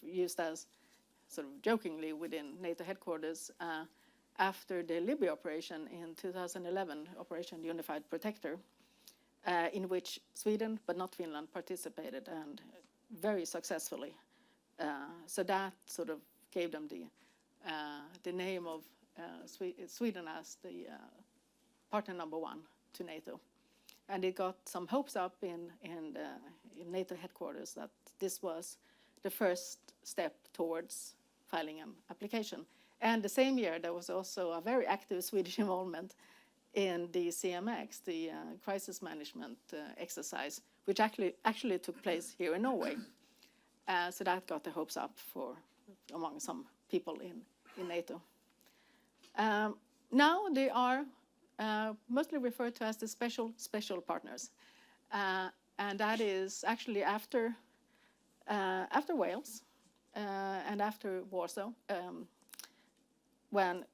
used as sort of jokingly within NATO headquarters after the Libya operation in 2011, Operation Unified Protector, in which Sweden, but not Finland, participated, and very successfully. So that sort of gave them the name of Sweden as the partner number one to NATO. And it got some hopes up in NATO headquarters that this was the first step towards filing an application. And the same year, there was also a very active Swedish involvement in the CMX, the crisis management exercise, which actually took place here in Norway. So that got the hopes up among some people in NATO. Now they are mostly referred to as the special partners. And that is actually after Wales and after Warsaw, when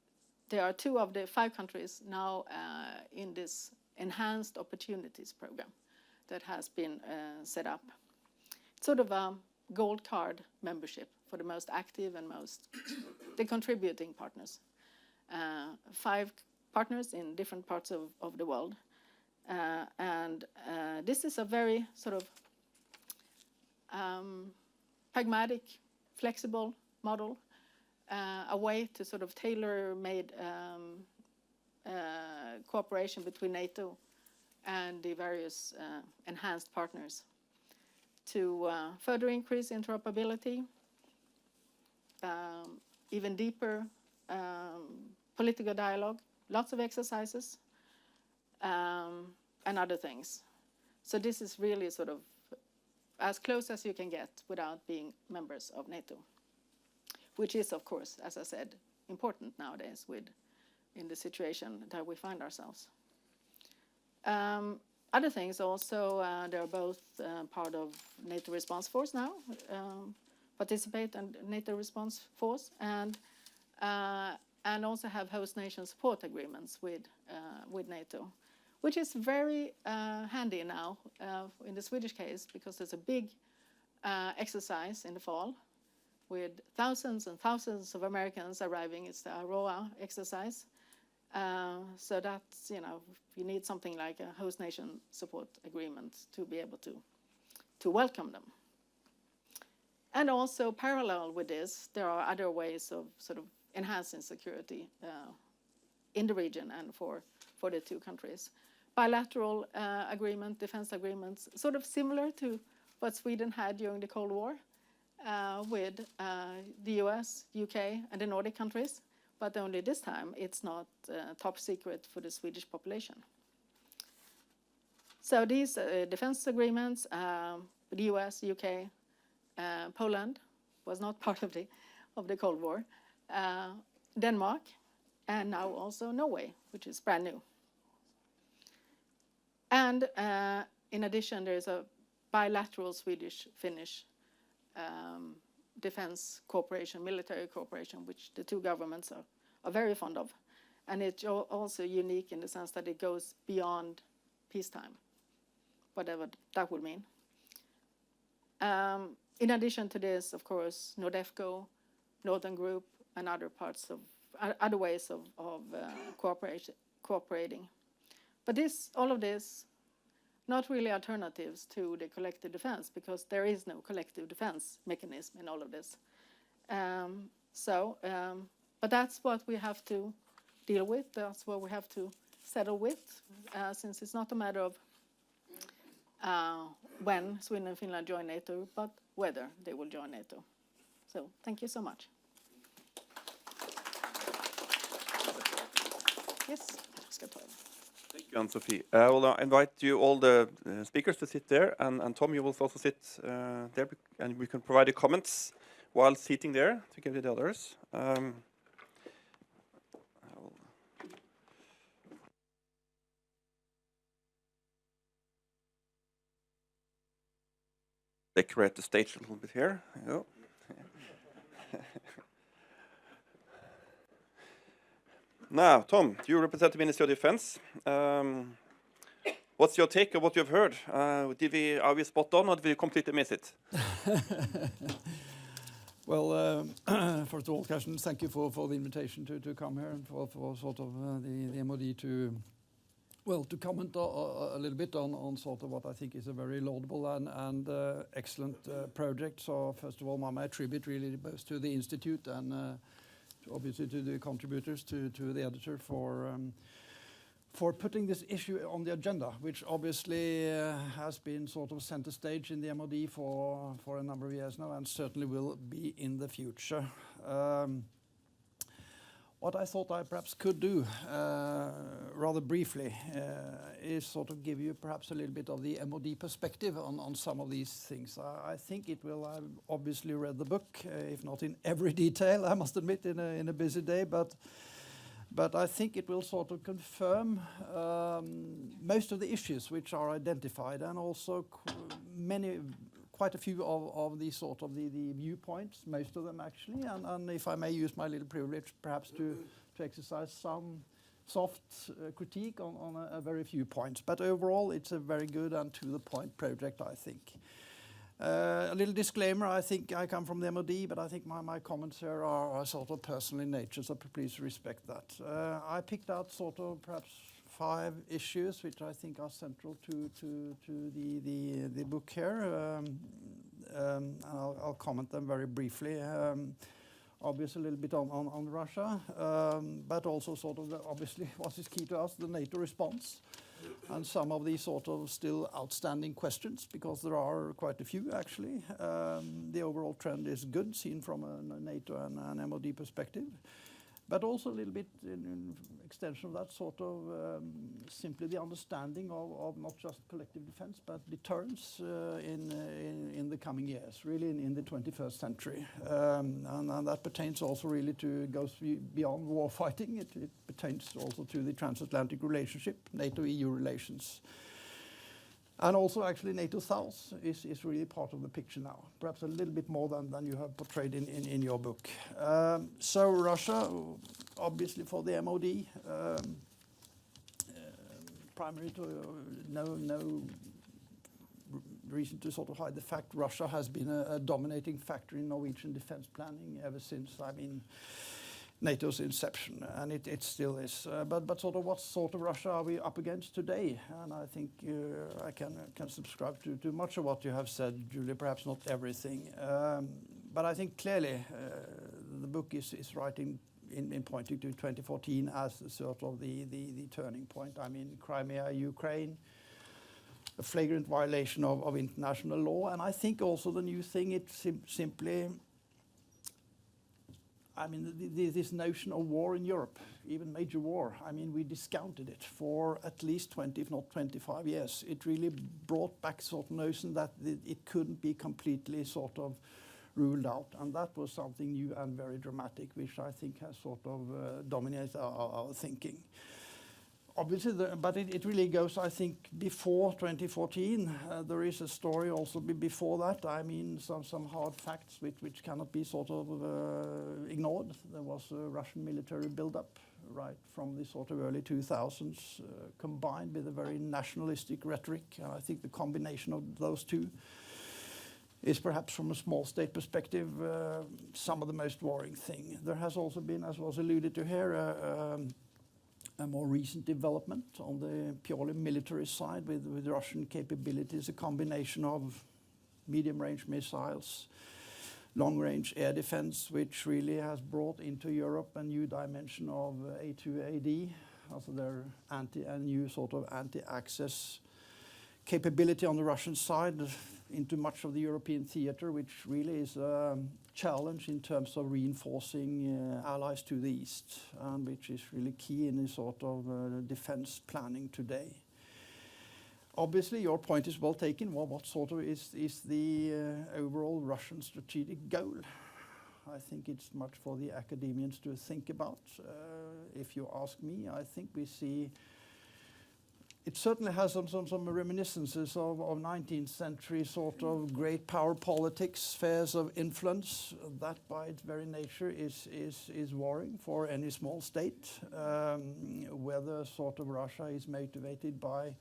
there are 2 of the 5 countries now in this enhanced opportunities program that has been set up. Sort of a gold card membership for the most active and the contributing partners. 5 partners in different parts of the world. And this is a very sort of pragmatic, flexible model, a way to sort of tailor-made cooperation between NATO and the various enhanced partners to further increase interoperability, even deeper political dialogue, lots of exercises, and other things. So this is really sort of as close as you can get without being members of NATO, which is, of course, as I said, important nowadays in the situation that we find ourselves. Other things also, they're both part of NATO Response Force now, participate in NATO Response Force, and also have host nation support agreements with NATO, which is very handy now in the Swedish case, because there's a big exercise in the fall with thousands and thousands of Americans arriving. It's the AROA exercise. So that's, you need something like a host nation support agreement to be able to welcome them. And also parallel with this, there are other ways of sort of enhancing security in the region and for the 2 countries. Bilateral defense agreements, sort of similar to what Sweden had during the Cold War with the US, UK, and the Nordic countries. But only this time, it's not top secret for the Swedish population. So these defense agreements, the US, UK, Poland was not part of the Cold War, Denmark, and now also Norway, which is brand new. And in addition, there is a bilateral Swedish-Finnish defense cooperation, military cooperation, which the 2 governments are very fond of. And it's also unique in the sense that it goes beyond peacetime, whatever that would mean. In addition to this, of course, NORDEFCO, Northern Group, and other parts of other ways of cooperating. But all of this, not really alternatives to the collective defense, because there is no collective defense mechanism in all of this. But that's what we have to deal with. That's what we have to settle with, since it's not a matter of when Sweden and Finland join NATO, but whether they will join NATO. So thank you so much. Yes, Thank you, Ann-Sofie. I will invite you, all the speakers, to sit there, and Tom, you will also sit there, and we can provide the comments while sitting there together with the others. Decorate the stage a little bit here. There you go. Now, Tom, you represent the Ministry of Defense. What's your take on what you've heard? Are we spot on, or did we completely miss it? Well, first of all, Karsten, thank you for the invitation to come here and for sort of the MOD to comment a little bit on sort of what I think is a very laudable and excellent project. So first of all, my tribute really both to the Institute and obviously to the contributors, to the editor for putting this issue on the agenda, which obviously has been sort of center stage in the MOD for a number of years now, and certainly will be in the future. What I thought I perhaps could do, rather briefly, is sort of give you perhaps a little bit of the MOD perspective on some of these things. I think it will. I've obviously read the book, if not in every detail, I must admit, in a busy day, but I think it will sort of confirm most of the issues which are identified, and also quite a few of the sort of the viewpoints, most of them actually, and if I may use my little privilege perhaps to exercise some soft critique on a very few points. But overall it's a very good and to the point project, I think. A little disclaimer, I think I come from the MOD, but I think my comments here are sort of personal in nature, so please respect that. I picked out sort of perhaps 5 issues which I think are central to the book here. I'll comment them very briefly. Obviously a little bit on Russia, but also sort of obviously what is key to us, the NATO response, and some of these sort of still outstanding questions, because there are quite a few actually. The overall trend is good, seen from a NATO and an MOD perspective. But also a little bit in extension of that, sort of simply the understanding of not just collective defense, but deterrence in the coming years, really in the 21st century. And that pertains also really goes beyond war fighting. It pertains also to the transatlantic relationship, NATO-EU relations. And also actually NATO Cells is really part of the picture now, perhaps a little bit more than you have portrayed in your book. So Russia, obviously for the MOD, primary to no reason to sort of hide the fact Russia has been a dominating factor in Norwegian defense planning ever since, I mean, NATO's inception, and it still is. But sort of what sort of Russia are we up against today? And I think I can subscribe to much of what you have said, Julie, perhaps not everything. But I think clearly the book is right in pointing to 2014 as sort of the turning point. I mean, Crimea, Ukraine, a flagrant violation of international law. And I think also the new thing, it's simply, I mean, this notion of war in Europe, even major war, I mean, we discounted it for at least 20, if not 25 years. It really brought back sort of notion that it couldn't be completely sort of ruled out. And that was something new and very dramatic, which I think has sort of dominated our thinking. Obviously, but it really goes, I think, before 2014. There is a story also before that. I mean, some hard facts which cannot be sort of ignored. There was a Russian military buildup right from the sort of early 2000s, combined with a very nationalistic rhetoric. And I think the combination of those two is perhaps from a small state perspective some of the most worrying thing. There has also been, as was alluded to here, a more recent development on the purely military side with Russian capabilities, a combination of medium-range missiles, long-range air defense, which really has brought into Europe a new dimension of A2AD, also their a new sort of anti-access capability on the Russian side into much of the European theater, which really is a challenge in terms of reinforcing allies to the east, and which is really key in the sort of defense planning today. Obviously, your point is well taken. Well, what sort of is the overall Russian strategic goal? I think it's much for the academians to think about. If you ask me, I think we see it certainly has some reminiscences of 19th century sort of great power politics, spheres of influence. That by its very nature is worrying for any small state. Whether sort of Russia is motivated by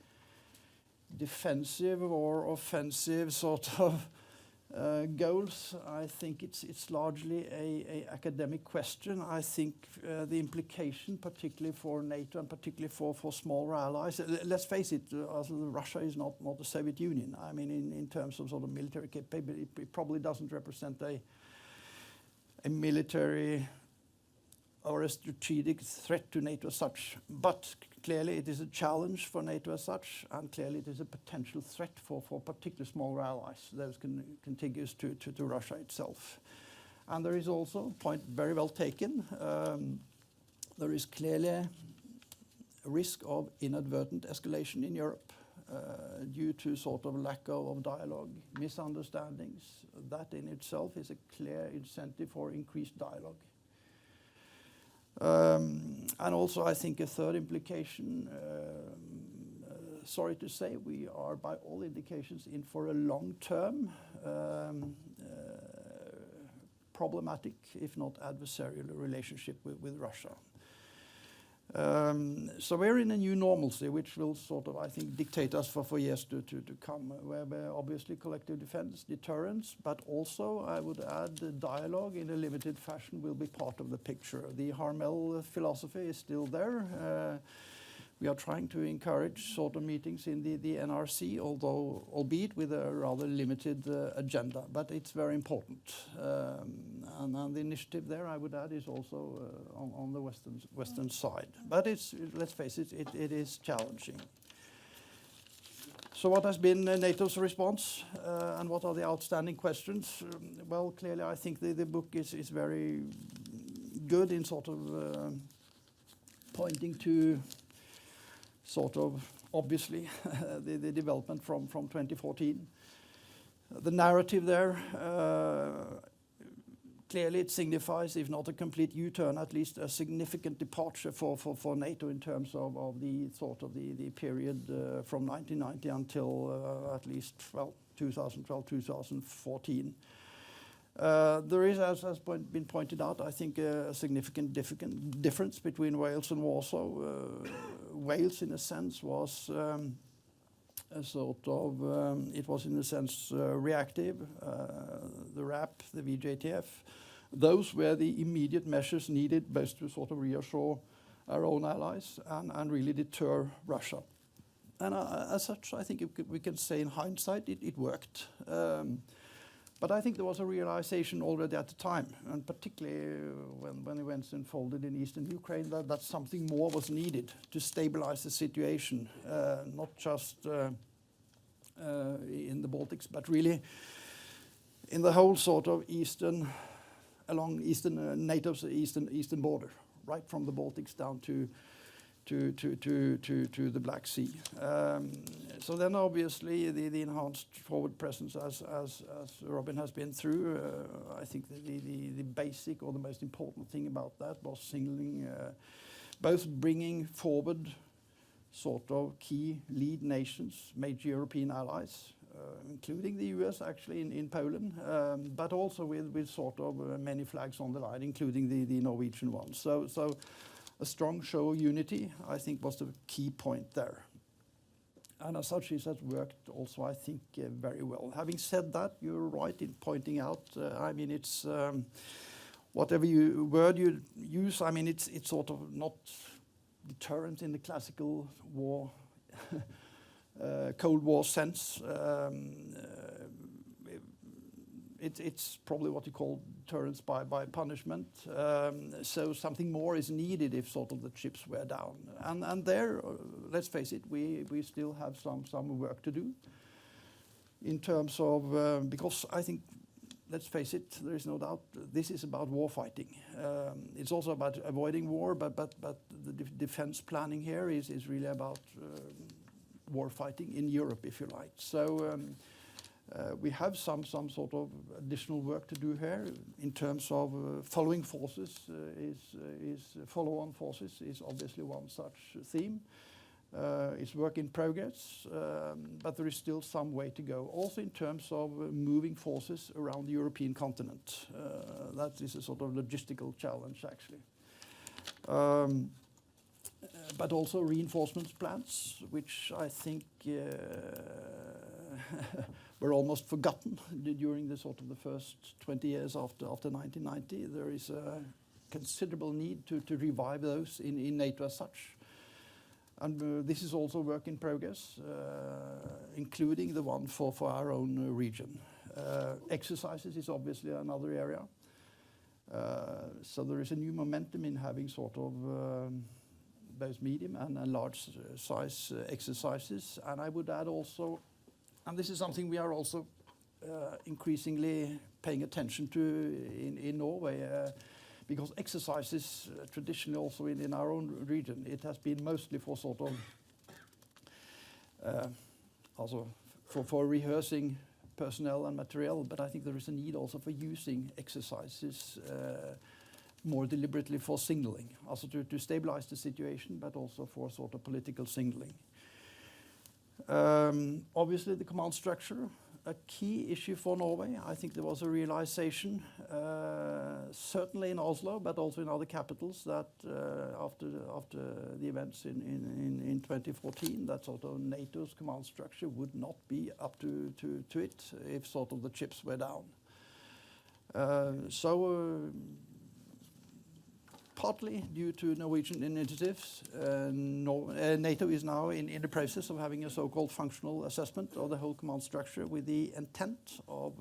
defensive or offensive sort of goals, I think it's largely a academic question. I think the implication, particularly for NATO and particularly for smaller allies, let's face it, Russia is not the Soviet Union. I mean, in terms of sort of military capability, it probably doesn't represent a military or a strategic threat to NATO as such. But clearly it is a challenge for NATO as such, and clearly it is a potential threat for particularly smaller allies, those contiguous to Russia itself. And there is also a point very well taken. There is clearly a risk of inadvertent escalation in Europe due to sort of lack of dialogue, misunderstandings. That in itself is a clear incentive for increased dialogue. And also I think a third implication, sorry to say, we are by all indications in for a long-term problematic, if not adversarial relationship with Russia. So we're in a new normalcy, which will sort of, I think, dictate us for years to come, where obviously collective defense, deterrence, but also, I would add, the dialogue in a limited fashion will be part of the picture. The Harmel philosophy is still there. We are trying to encourage sort of meetings in the NRC, although albeit with a rather limited agenda, but it's very important. And the initiative there, I would add, is also on the Western side. But let's face it, it is challenging. So what has been NATO's response, and what are the outstanding questions? Well, clearly, I think the book is very good in sort of pointing to sort of, obviously, the development from 2014. The narrative there, clearly it signifies, if not a complete U-turn, at least a significant departure for NATO in terms of the sort of the period from 1990 until at least, well, 2012, 2014. There is, as has been pointed out, I think a significant difference between Wales and Warsaw. Wales, in a sense, was a sort of, it was in a sense reactive. The RAP, the VJTF, those were the immediate measures needed both to sort of reassure our own allies and really deter Russia. And as such, I think we can say in hindsight it worked. But I think there was a realization already at the time, and particularly when events unfolded in eastern Ukraine, that something more was needed to stabilize the situation, not just in the Baltics, but really in the whole sort of along NATO's eastern border, right from the Baltics down to the Black Sea. So then obviously the enhanced forward presence, as Robin has been through, I think the basic or the most important thing about that was signaling, both bringing forward sort of key lead nations, major European allies, including the US actually in Poland, but also with sort of many flags on the line, including the Norwegian one. So a strong show of unity, I think, was the key point there. And as such, it has worked also, I think, very well. Having said that, you're right in pointing out, I mean, it's whatever word you use, I mean, it's sort of not deterrent in the classical war, Cold War sense. It's probably what you call deterrence by punishment. So something more is needed if sort of the chips wear down. And there, let's face it, we still have some work to do in terms of, because I think, let's face it, there is no doubt, this is about war fighting. It's also about avoiding war, but the defense planning here is really about war fighting in Europe, if you like. So we have some sort of additional work to do here in terms of following forces. Follow-on forces is obviously one such theme. It's work in progress, but there is still some way to go. Also in terms of moving forces around the European continent. That is a sort of logistical challenge, actually. But also reinforcement plans, which I think were almost forgotten during the sort of the first 20 years after 1990. There is a considerable need to revive those in NATO as such. And this is also work in progress, including the one for our own region. Exercises is obviously another area. So there is a new momentum in having sort of both medium and large size exercises. And I would add also, and this is something we are also increasingly paying attention to in Norway, because exercises traditionally also in our own region, it has been mostly for sort of also for rehearsing personnel and material, but I think there is a need also for using exercises more deliberately for signaling, also to stabilize the situation, but also for sort of political signaling. Obviously the command structure, a key issue for Norway. I think there was a realization, certainly in Oslo, but also in other capitals, that after the events in 2014, that sort of NATO's command structure would not be up to it if sort of the chips were down. Partly due to Norwegian initiatives, NATO is now in the process of having a so-called functional assessment of the whole command structure with the intent of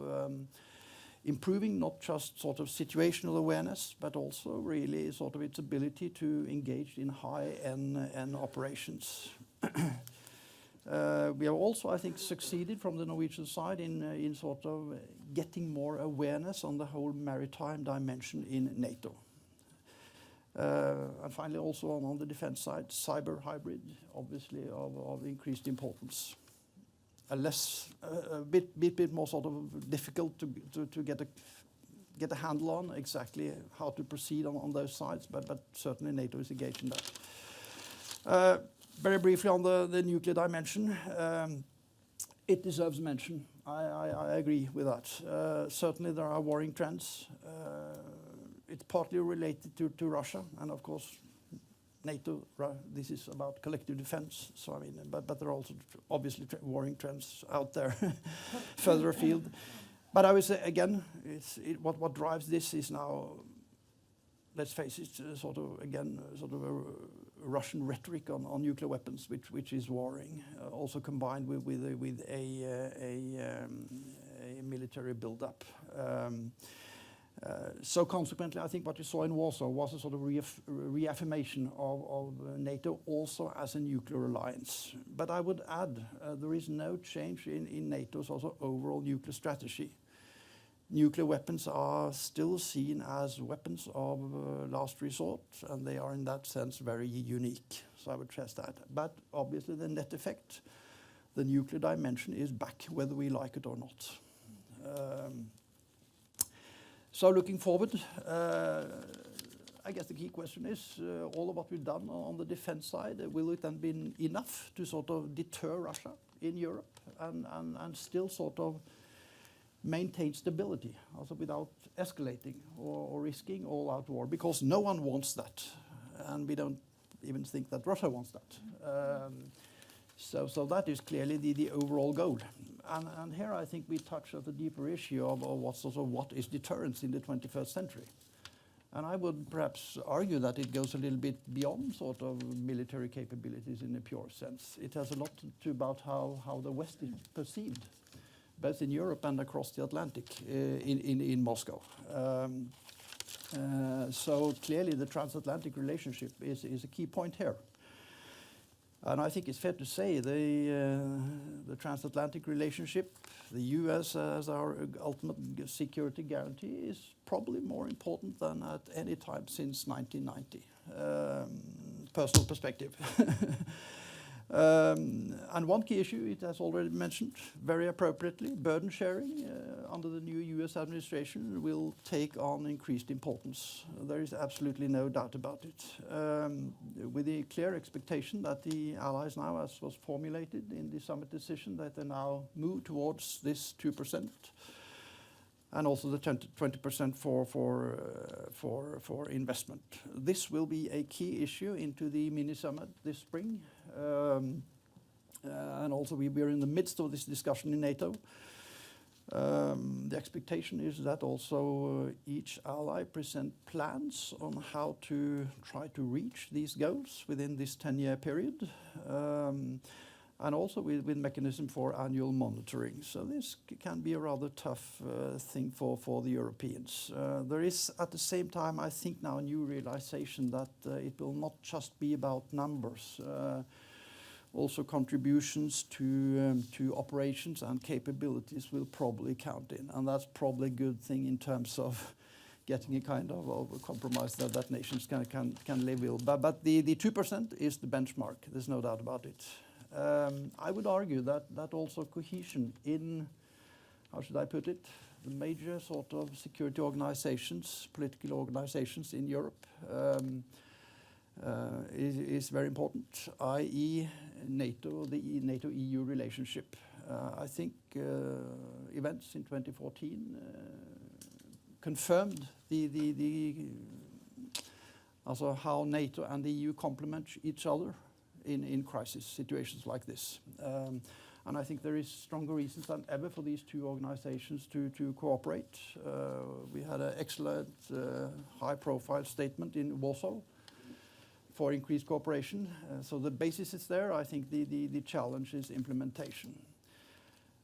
improving not just sort of situational awareness, but also really sort of its ability to engage in high-end operations. We have also, I think, succeeded from the Norwegian side in sort of getting more awareness on the whole maritime dimension in NATO. And finally, also on the defense side, cyber hybrid, obviously of increased importance. A bit more sort of difficult to get a handle on exactly how to proceed on those sides, but certainly NATO is engaged in that. Very briefly on the nuclear dimension, it deserves mention. I agree with that. Certainly there are worrying trends. It's partly related to Russia, and of course, NATO. This is about collective defense. So I mean, but there are also obviously worrying trends out there, further afield. But I would say again, what drives this is now, let's face it, sort of a Russian rhetoric on nuclear weapons, which is worrying. Also combined with a military build-up. So consequently, I think what you saw in Warsaw was a sort of reaffirmation of NATO also as a nuclear alliance. But I would add, there is no change in NATO's also overall nuclear strategy. Nuclear weapons are still seen as weapons of last resort, and they are in that sense very unique. So I would stress that. But obviously the net effect, the nuclear dimension is back, whether we like it or not. So looking forward, I guess the key question is, all of what we've done on the defense side, will it then be enough to sort of deter Russia in Europe and still sort of maintain stability, also without escalating or risking all-out war? Because no one wants that, and we don't even think that Russia wants that. So that is clearly the overall goal. And here I think we touch on the deeper issue of what is deterrence in the 21st century. And I would perhaps argue that it goes a little bit beyond sort of military capabilities in a pure sense. It has a lot to do about how the West is perceived, both in Europe and across the Atlantic in Moscow. So clearly the transatlantic relationship is a key point here. And I think it's fair to say the transatlantic relationship, the US as our ultimate security guarantee, is probably more important than at any time since 1990. Personal perspective. And one key issue, it has already mentioned very appropriately, burden sharing under the new US administration will take on increased importance. There is absolutely no doubt about it. With the clear expectation that the allies now, as was formulated in the summit decision, that they now move towards this 2%. And also the 20% for investment. This will be a key issue into the mini summit this spring. And also we are in the midst of this discussion in NATO. The expectation is that also each ally present plans on how to try to reach these goals within this 10-year period. And also with mechanism for annual monitoring. So this can be a rather tough thing for the Europeans. There is at the same time, I think now, a new realization that it will not just be about numbers. Also contributions to operations and capabilities will probably count in. And that's probably a good thing in terms of getting a kind of a compromise that nations can live with. But the 2% is the benchmark, there's no doubt about it. I would argue that also cohesion in, how should I put it, the major sort of security organizations, political organizations in Europe is very important, i.e. NATO, the NATO-EU relationship. I think events in 2014 confirmed also how NATO and the EU complement each other in crisis situations like this. And I think there is stronger reasons than ever for these two organizations to cooperate. We had an excellent high-profile statement in Warsaw for increased cooperation. So the basis is there. I think the challenge is implementation.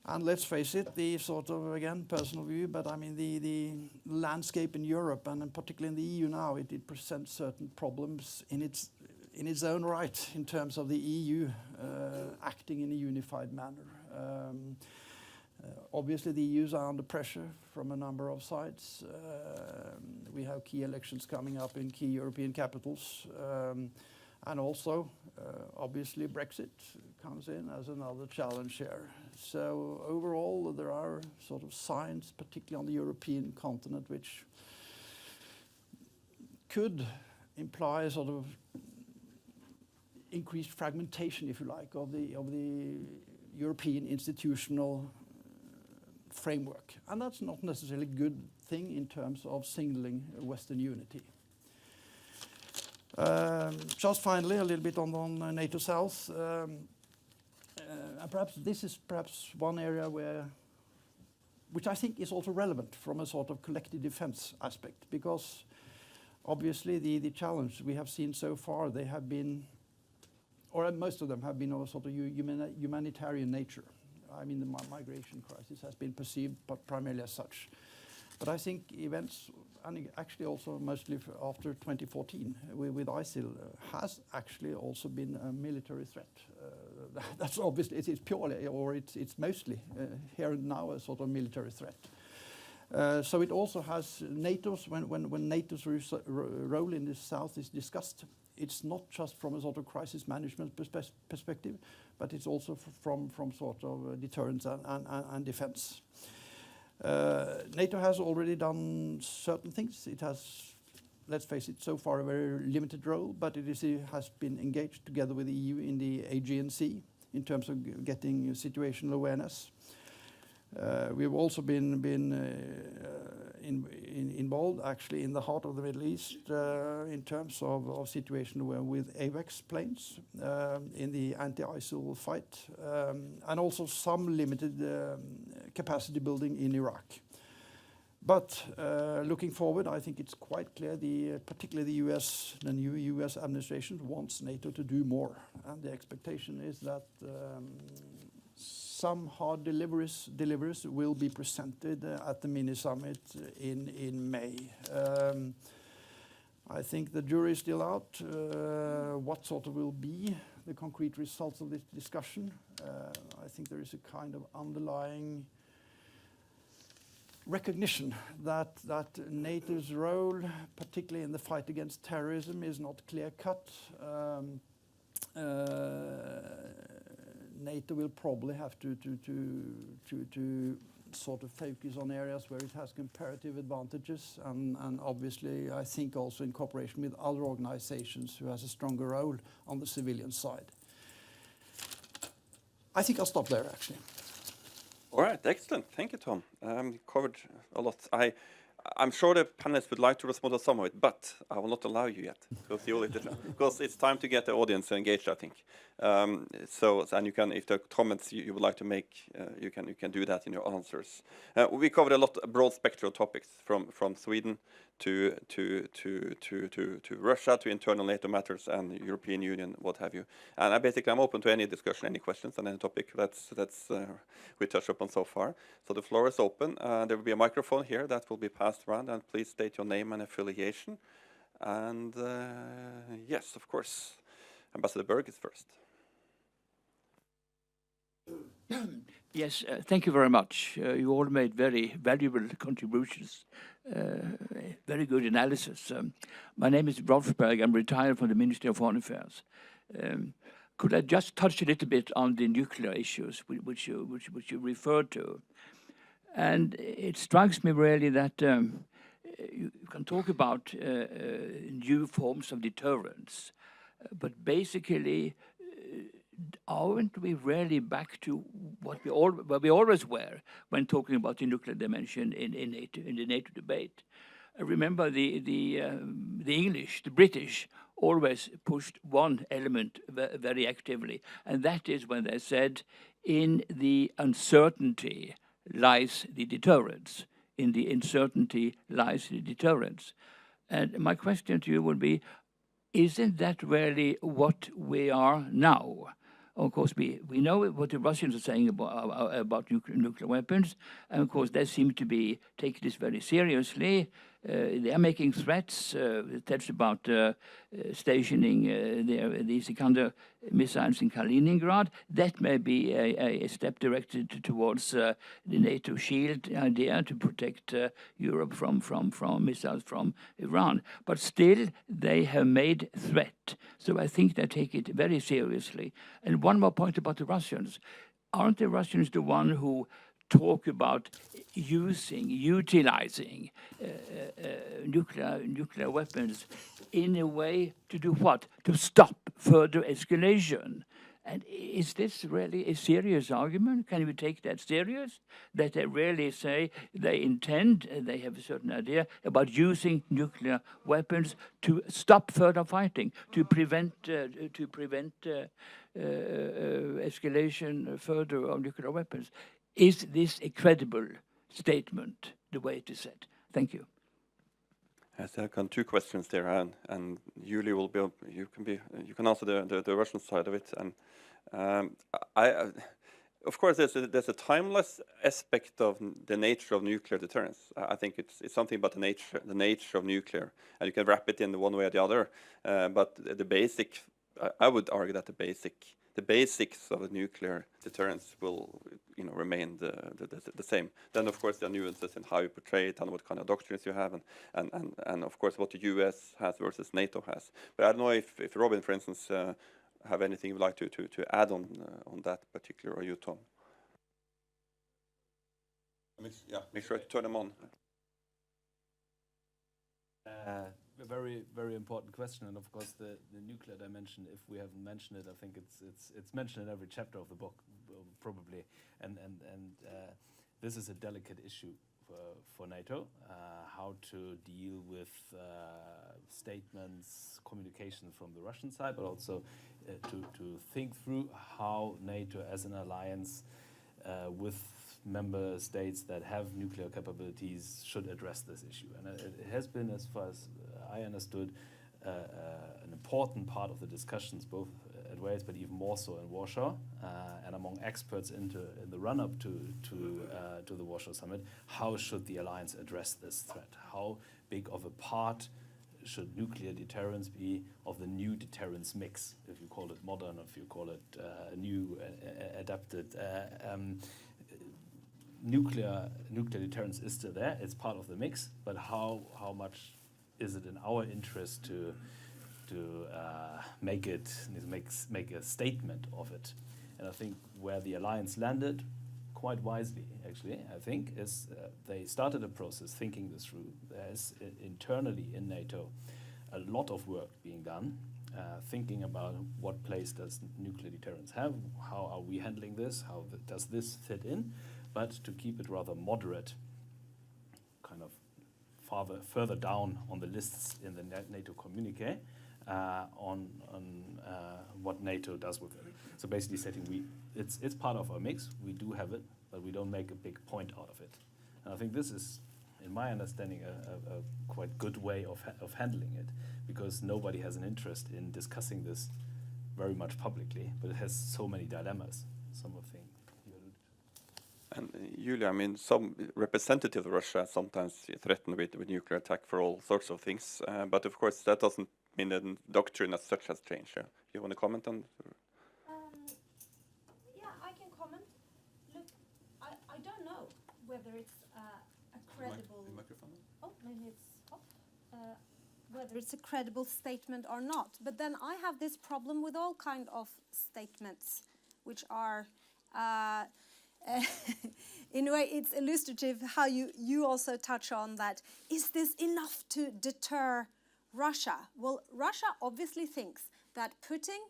And let's face it, the sort of, again, personal view, but I mean the landscape in Europe and particularly in the EU now, it presents certain problems in its own right in terms of the EU acting in a unified manner. Obviously the EUs are under pressure from a number of sides. We have key elections coming up in key European capitals. And also, obviously, Brexit comes in as another challenge here. So overall, there are sort of signs, particularly on the European continent, which could imply sort of increased fragmentation, if you like, of the European institutional framework. And that's not necessarily a good thing in terms of signaling Western unity. Just finally, a little bit on NATO Cells. And perhaps this is one area which I think is also relevant from a sort of collective defense aspect, because obviously the challenge we have seen so far, they have been, or most of them have been of a sort of humanitarian nature. I mean, the migration crisis has been perceived primarily as such. But I think events, and actually also mostly after 2014 with ISIL, has actually also been a military threat. That's obviously, it's purely, or it's mostly here and now a sort of military threat. So it also has NATO's, when NATO's role in the South is discussed, it's not just from a sort of crisis management perspective, but it's also from sort of deterrence and defense. NATO has already done certain things. It has, let's face it, so far a very limited role, but it has been engaged together with the EU in the Aegean Sea in terms of getting situational awareness. We've also been involved actually in the heart of the Middle East in terms of situation with AWACS planes in the anti-ISIL fight, and also some limited capacity building in Iraq. But looking forward, I think it's quite clear, particularly the new U.S. administration wants NATO to do more, and the expectation is that some hard deliveries will be presented at the mini summit in May. I think the jury is still out. What sort of will be the concrete results of this discussion? I think there is a kind of underlying recognition that NATO's role, particularly in the fight against terrorism, is not clear-cut. NATO will probably have to sort of focus on areas where it has comparative advantages, and obviously I think also in cooperation with other organizations who has a stronger role on the civilian side. I think I'll stop there actually. All right, excellent. Thank you, Tom. Covered a lot. I'm sure the panelists would like to respond to some of it, but I will not allow you yet because it's time to get the audience engaged, I think. And you can, if there are comments you would like to make, you can do that in your answers. We covered a broad spectrum of topics from Sweden to Russia, to internal NATO matters and European Union, what have you. And I'm open to any discussion, any questions on any topic that's we touched upon so far. So the floor is open. There will be a microphone here that will be passed around, and please state your name and affiliation. And yes, of course, Ambassador Berg is first. Yes, thank you very much. You all made very valuable contributions, very good analysis. My name is Rolf Berg. I'm retired from the Ministry of Foreign Affairs. Could I just touch a little bit on the nuclear issues which you referred to? And it strikes me really that you can talk about new forms of deterrence, but basically, aren't we really back to where we always were when talking about the nuclear dimension in the NATO debate? I remember the English, the British, always pushed one element very actively, and that is when they said, in the uncertainty lies the deterrence. In the uncertainty lies the deterrence. And my question to you would be, isn't that really what we are now? Of course, we know what the Russians are saying about nuclear weapons, and of course they seem to be taking this very seriously. They are making threats about stationing these Iskander missiles in Kaliningrad. That may be a step directed towards the NATO shield idea to protect Europe from missiles from Iran. But still, they have made threat. So I think they take it very seriously. And one more point about the Russians. Aren't the Russians the one who talk about utilizing nuclear weapons in a way to do what? To stop further escalation. And is this really a serious argument? Can we take that serious? That they really say they intend, they have a certain idea about using nuclear weapons to stop further fighting, to prevent escalation further of nuclear weapons. Is this a credible statement, the way it is said? Thank you. Yes, I have two questions there, and Julie will be. You can answer the Russian side of it, and of course there's a timeless aspect of the nature of nuclear deterrence. I think it's something about the nature of nuclear, and you can wrap it in one way or the other. But the basic, I would argue that the basics of nuclear deterrence will remain the same. Then of course there are nuances in how you portray it and what kind of doctrines you have, and of course what the US has versus NATO has. But I don't know if Robin, for instance, have anything you'd like to add on that particular, or you, Tom? Make sure to turn them on. A very, very important question, and of course the nuclear dimension, if we haven't mentioned it, I think it's mentioned in every chapter of the book, probably. And this is a delicate issue for NATO, how to deal with statements, communication from the Russian side, but also to think through how NATO as an alliance with member states that have nuclear capabilities should address this issue. And it has been, as far as I understood, an important part of the discussions, both at Wales, but even more so in Warsaw, and among experts in the run-up to the Warsaw Summit. How should the alliance address this threat? How big of a part should nuclear deterrence be of the new deterrence mix, if you call it modern, if you call it new, adapted? Nuclear deterrence is still there. It's part of the mix, but how much is it in our interest to make a statement of it? And I think where the alliance landed, quite wisely actually, I think, is they started a process thinking this through. There's internally in NATO a lot of work being done, thinking about what place does nuclear deterrence have, how are we handling this, how does this fit in, but to keep it rather moderate, kind of further down on the lists in the NATO communique on what NATO does with it. So basically saying it's part of our mix, we do have it, but we don't make a big point out of it. And I think this is, in my understanding, a quite good way of handling it, because nobody has an interest in discussing this very much publicly, but it has so many dilemmas, some of things. And Julia, I mean, some representative of Russia sometimes threaten with nuclear attack for all sorts of things, but of course that doesn't mean that the doctrine as such has changed. Yeah? You want to comment on? Yeah, I can comment. Look, I don't know whether it's a credible. Oh, maybe it's off. Whether it's a credible statement or not. But then I have this problem with all kind of statements, which are. In a way, it's illustrative how you also touch on that. Is this enough to deter Russia? Well, Russia obviously thinks that putting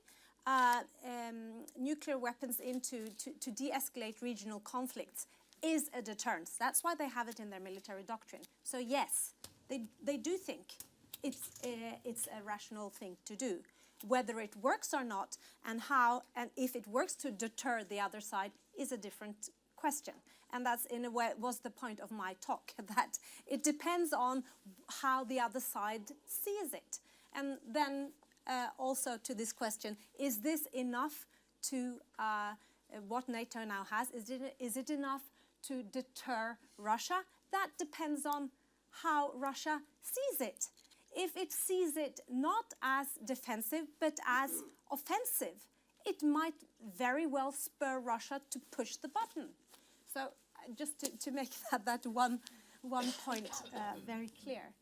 nuclear weapons into to de-escalate regional conflicts is a deterrence. That's why they have it in their military doctrine. So yes, they do think it's a rational thing to do. Whether it works or not, and if it works to deter the other side, is a different question. And that's, in a way, was the point of my talk, that it depends on how the other side sees it. And then also to this question, is this enough to, what NATO now has, is it enough to deter Russia? That depends on how Russia sees it. If it sees it not as defensive, but as offensive, it might very well spur Russia to push the button. So just to make that one point very clear.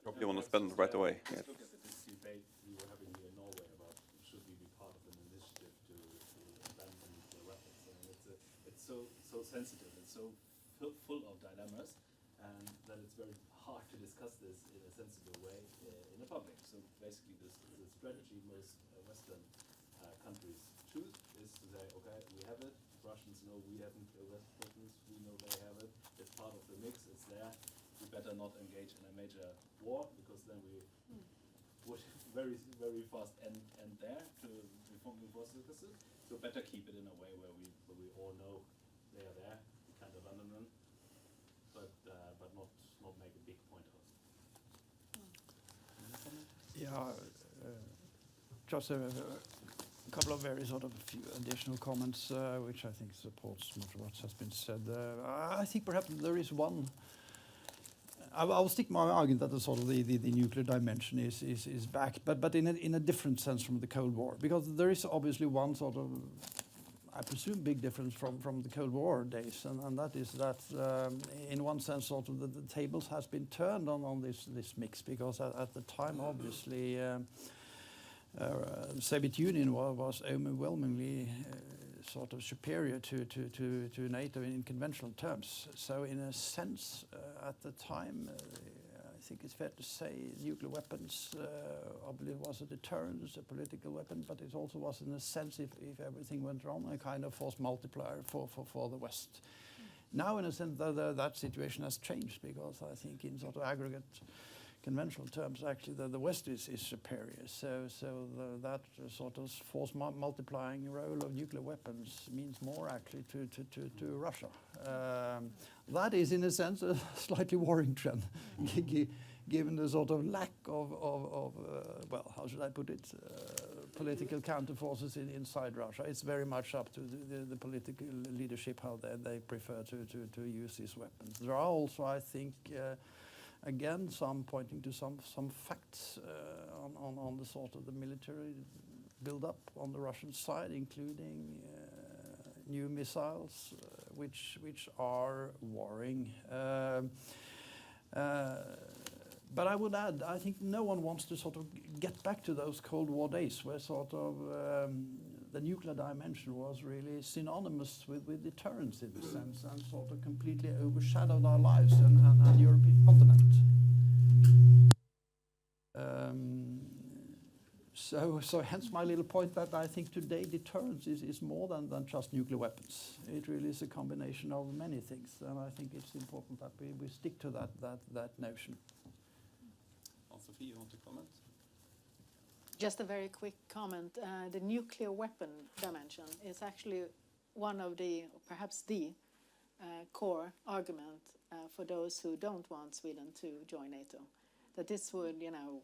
Probably want to spend right away. Yes. Look at this debate we were having here in Norway about should we be part of an initiative to abandon nuclear weapons. I mean, it's so sensitive, it's so full of dilemmas, and that it's very hard to discuss this in a sensible way in the public. So basically, the strategy most Western countries choose is to say, okay, we have it. Russians know we have nuclear weapons. We know they have it. It's part of the mix. It's there. We better not engage in a major war, because then we would very, very fast end there to reform the forces. So better keep it in a way where we all know they are there. We can't abandon them, but not make a big point of it. Yeah, just a couple of very sort of few additional comments, which I think supports much of what has been said. I think perhaps there is one. I'll stick my argument that the sort of the nuclear dimension is back, but in a different sense from the Cold War, because there is obviously one sort of, I presume, big difference from the Cold War days, and that is that in one sense sort of the tables has been turned on this mix, because at the time obviously the Soviet Union was overwhelmingly sort of superior to NATO in conventional terms. So in a sense, at the time, I think it's fair to say nuclear weapons obviously was a deterrence, a political weapon, but it also was, in a sense, if everything went wrong, a kind of force multiplier for the West. Now, in a sense, that situation has changed, because I think in sort of aggregate conventional terms, actually, the West is superior. So that sort of force multiplying role of nuclear weapons means more actually to Russia. That is, in a sense, a slightly worrying trend, given the sort of lack of well, how should I put it, political counterforces inside Russia. It's very much up to the political leadership how they prefer to use these weapons. There are also, I think, again, some pointing to some facts on the sort of the military build-up on the Russian side, including new missiles, which are worrying. But I would add, I think no one wants to sort of get back to those Cold War days where sort of the nuclear dimension was really synonymous with deterrence in a sense, and sort of completely overshadowed our lives and the European continent. So hence my little point that I think today deterrence is more than just nuclear weapons. It really is a combination of many things, and I think it's important that we stick to that notion. Sophie, you want to comment? Just a very quick comment. The nuclear weapon dimension is actually one of the, perhaps the core argument for those who don't want Sweden to join NATO. That this would,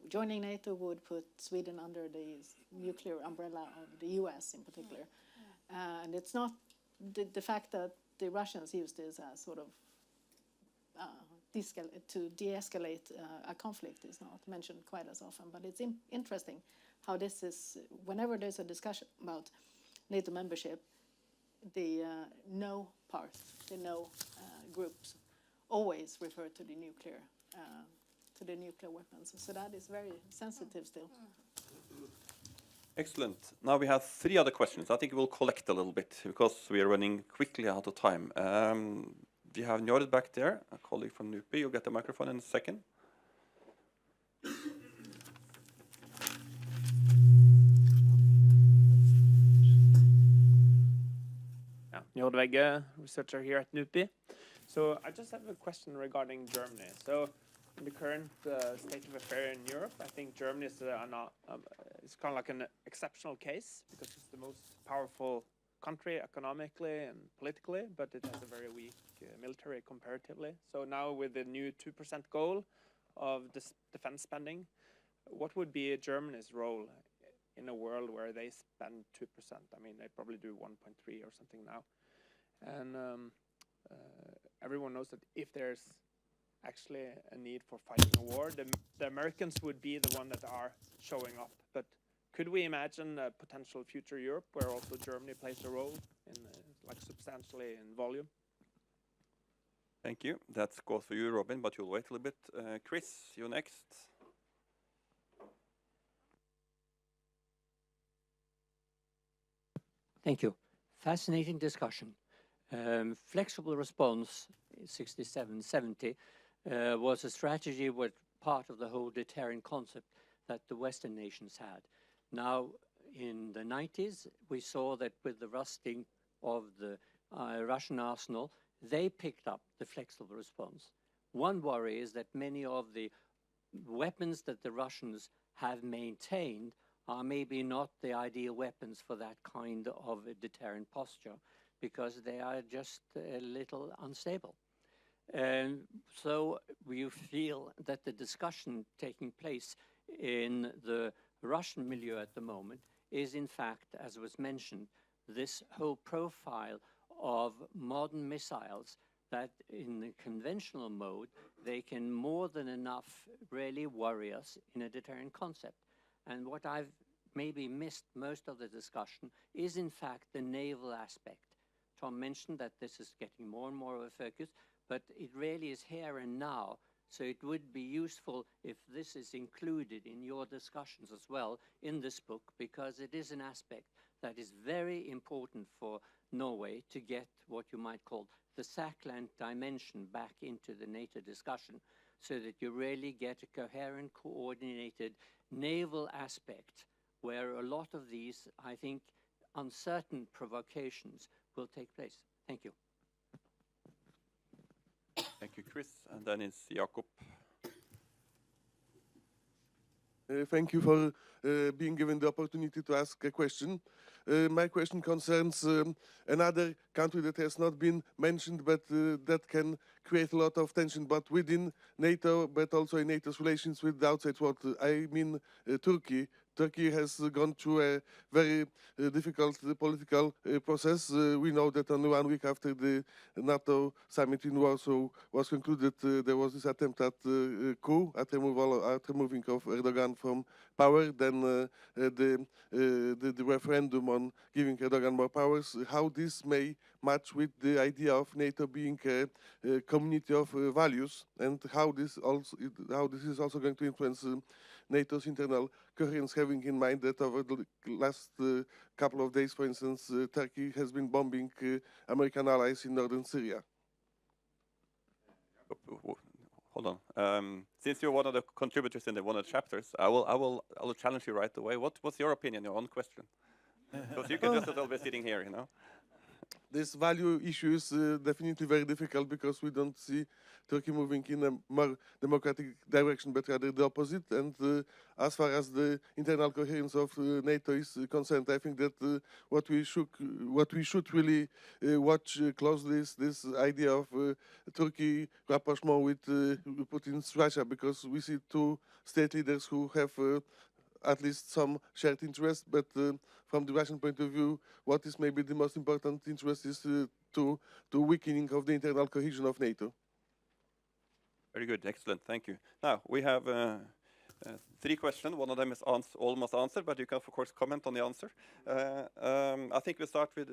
joining NATO would put Sweden under the nuclear umbrella of the US in particular. And it's not the fact that the Russians use this as sort of to de-escalate a conflict is not mentioned quite as often, but it's interesting how this is, whenever there's a discussion about NATO membership, the no part, the no groups always refer to the nuclear weapons. So that is very sensitive still. Excellent. Now we have 3 other questions. I think we'll collect a little bit because we are running quickly out of time. We have Njord back there, a colleague from NUPI. You'll get the microphone in a second. Yeah, Njord Vegge, researcher here at NUPI. So I just have a question regarding Germany. So in the current state of affairs in Europe, I think Germany is it's kind of like an exceptional case because it's the most powerful country economically and politically, but it has a very weak military comparatively. So now with the new 2% goal of this defense spending, what would be Germany's role in a world where they spend 2%? I mean, they probably do 1.3 or something now. And everyone knows that if there's actually a need for fighting a war, the Americans would be the one that are showing up. But could we imagine a potential future Europe where also Germany plays a role in like substantially in volume? Thank you. That goes for you, Robin, but you'll wait a little bit. Chris, you next. Thank you. Fascinating discussion. Flexible response 67-70 was a strategy with part of the whole deterrent concept that the Western nations had. Now, in the 90s, we saw that with the rusting of the Russian arsenal, they picked up the flexible response. One worry is that many of the weapons that the Russians have maintained are maybe not the ideal weapons for that kind of a deterrent posture because they are just a little unstable. And so we feel that the discussion taking place in the Russian milieu at the moment is in fact, as was mentioned, this whole profile of modern missiles that in the conventional mode, they can more than enough really worry us in a deterrent concept. And what I've maybe missed most of the discussion is in fact the naval aspect. Tom mentioned that this is getting more and more of a focus, but it really is here and now. So it would be useful if this is included in your discussions as well in this book, because it is an aspect that is very important for Norway to get what you might call the Sackland dimension back into the NATO discussion, so that you really get a coherent, coordinated naval aspect where a lot of these, I think, uncertain provocations will take place. Thank you. Thank you, Chris. And then it's Jakob. Thank you for being given the opportunity to ask a question. My question concerns another country that has not been mentioned, but that can create a lot of tension, but within NATO, but also in NATO's relations with the outside world. I mean Turkey. Turkey has gone through a very difficult political process. We know that only 1 week after the NATO summit in Warsaw was concluded, there was this attempt at coup, at removing of Erdogan from power. Then the referendum on giving Erdogan more powers. How this may match with the idea of NATO being a community of values, and how this is also going to influence NATO's internal coherence, having in mind that over the last couple of days, for instance, Turkey has been bombing American allies in northern Syria. Hold on. Since you're one of the contributors in one of the chapters, I will challenge you right away. What's your opinion, your own question? Because you can just as well be sitting here, you know. This value issue is definitely very difficult because we don't see Turkey moving in a more democratic direction, but rather the opposite. And as far as the internal coherence of NATO is concerned, I think that what we should really watch closely is this idea of Turkey rapprochement with Putin's Russia, because we see two state leaders who have at least some shared interest, but from the Russian point of view, what is maybe the most important interest is to weakening of the internal cohesion of NATO. Very good, excellent, thank you. Now, we have 3 questions. One of them is almost answered, but you can, of course, comment on the answer. I think we start with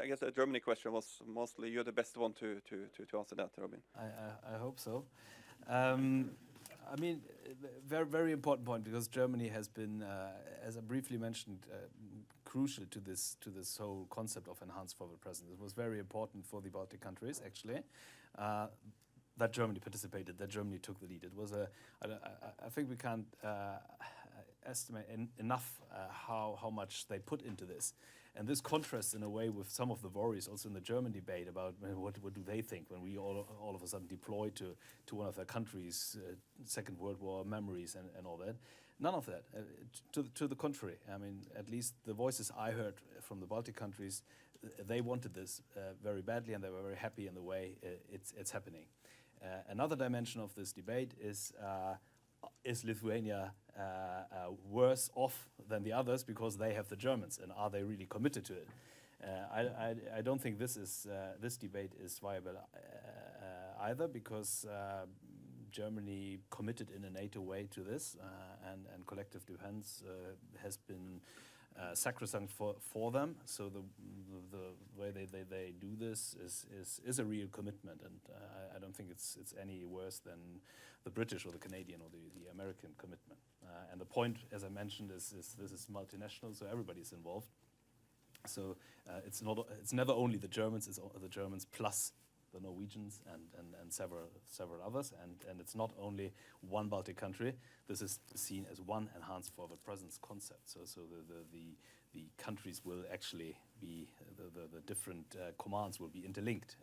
I guess the Germany question was mostly, you're the best one to answer that, Robin. I hope so. I mean, very, very important point, because Germany has been, as I briefly mentioned, crucial to this whole concept of enhanced forward presence. It was very important for the Baltic countries, actually, that Germany participated, that Germany took the lead. It was I think we can't estimate enough how much they put into this. And this contrasts in a way with some of the worries also in the German debate about what do they think when we all of a sudden deploy to one of their countries, Second World War memories and all that. None of that. To the contrary. I mean, at least the voices I heard from the Baltic countries, they wanted this very badly, and they were very happy in the way it's happening. Another dimension of this debate is Lithuania worse off than the others because they have the Germans, and are they really committed to it? I don't think this debate is viable either, because Germany committed in a NATO way to this, and collective defense has been sacrosanct for them. So the way they do this is a real commitment, and I don't think it's any worse than the British or the Canadian or the American commitment. And the point, as I mentioned, is this is multinational, so everybody's involved. So it's never only the Germans; it's the Germans plus the Norwegians and several others, and it's not only one Baltic country. This is seen as one enhanced forward presence concept. So the countries will actually be the different commands will be interlinked,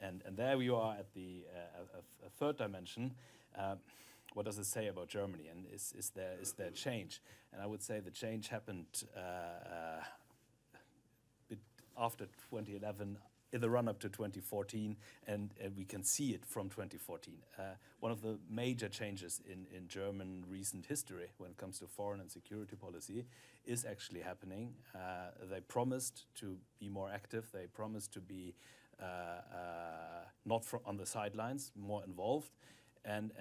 and there we are at the a third dimension. What does it say about Germany, and is there change? And I would say the change happened after 2011, in the run-up to 2014, and we can see it from 2014. One of the major changes in German recent history when it comes to foreign and security policy is actually happening. They promised to be more active. They promised to be not on the sidelines, more involved, and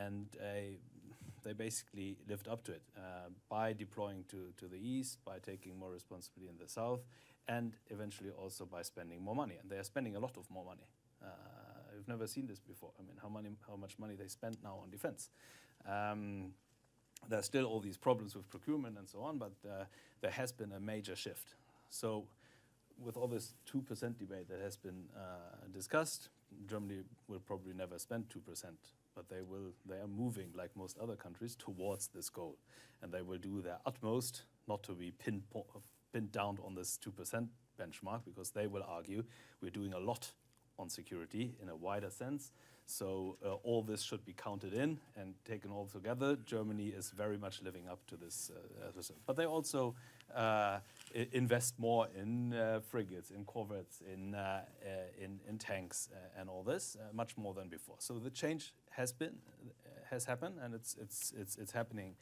they basically lived up to it by deploying to the east, by taking more responsibility in the south, and eventually also by spending more money. And they are spending a lot of more money. I've never seen this before. I mean, how much money they spend now on defense. There are still all these problems with procurement and so on, but there has been a major shift. So with all this 2% debate that has been discussed, Germany will probably never spend 2%, but they are moving, like most other countries, towards this goal. And they will do their utmost not to be pinned down on this 2% benchmark, because they will argue we're doing a lot on security in a wider sense. So all this should be counted in and taken all together. Germany is very much living up to this. But they also invest more in frigates, in corvettes, in tanks, and all this, much more than before. So the change has happened, and it's happening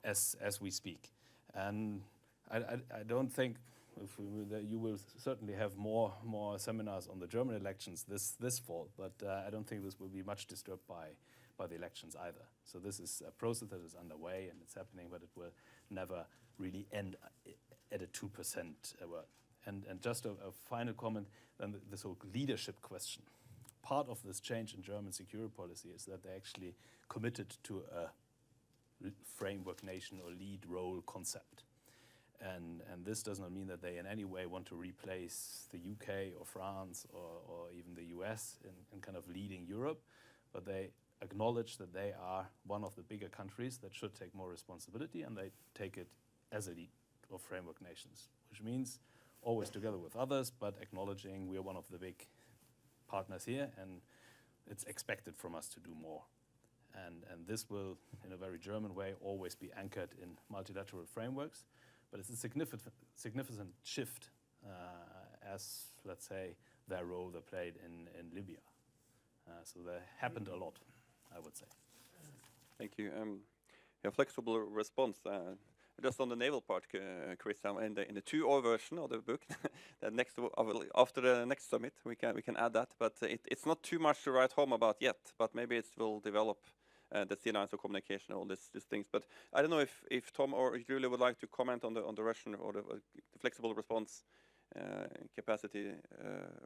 as we speak. And I don't think that you will certainly have more seminars on the German elections this fall, but I don't think this will be much disturbed by the elections either. So this is a process that is underway and it's happening, but it will never really end at a 2% word. And just a final comment on this whole leadership question. Part of this change in German security policy is that they actually committed to a framework nation or lead role concept. And this does not mean that they in any way want to replace the UK or France or even the US in kind of leading Europe, but they acknowledge that they are one of the bigger countries that should take more responsibility, and they take it as a lead of framework nations, which means always together with others, but acknowledging we are one of the big partners here, and it's expected from us to do more. And this will, in a very German way, always be anchored in multilateral frameworks. But it's a significant shift as, let's say, their role they played in Libya. So there happened a lot, I would say. Thank you. Yeah, flexible response. Just on the naval part, Chris, in the 2.0 version of the book, after the next summit, we can add that. But it's not too much to write home about yet. But maybe it will develop. The lines of communication, all these things. But I don't know if Tom or Julia would like to comment on the Russian or the flexible response capacity,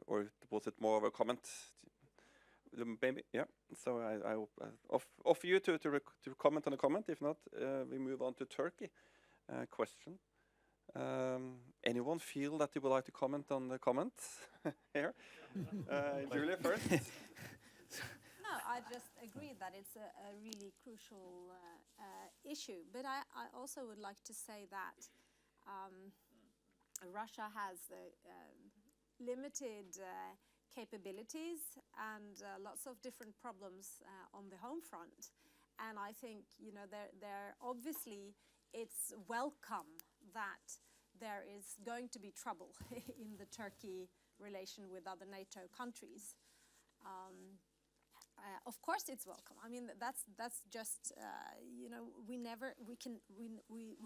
or was it more of a comment? Maybe, yeah. So I offer you to comment on the comment. If not, we move on to Turkey question. Anyone feel that you would like to comment on the comment here? Julia first. No, I just agree that it's a really crucial issue. But I also would like to say that Russia has limited capabilities and lots of different problems on the home front. And I think, they're obviously it's welcome that there is going to be trouble in the Turkey relation with other NATO countries. Of course, it's welcome. I mean, that's just we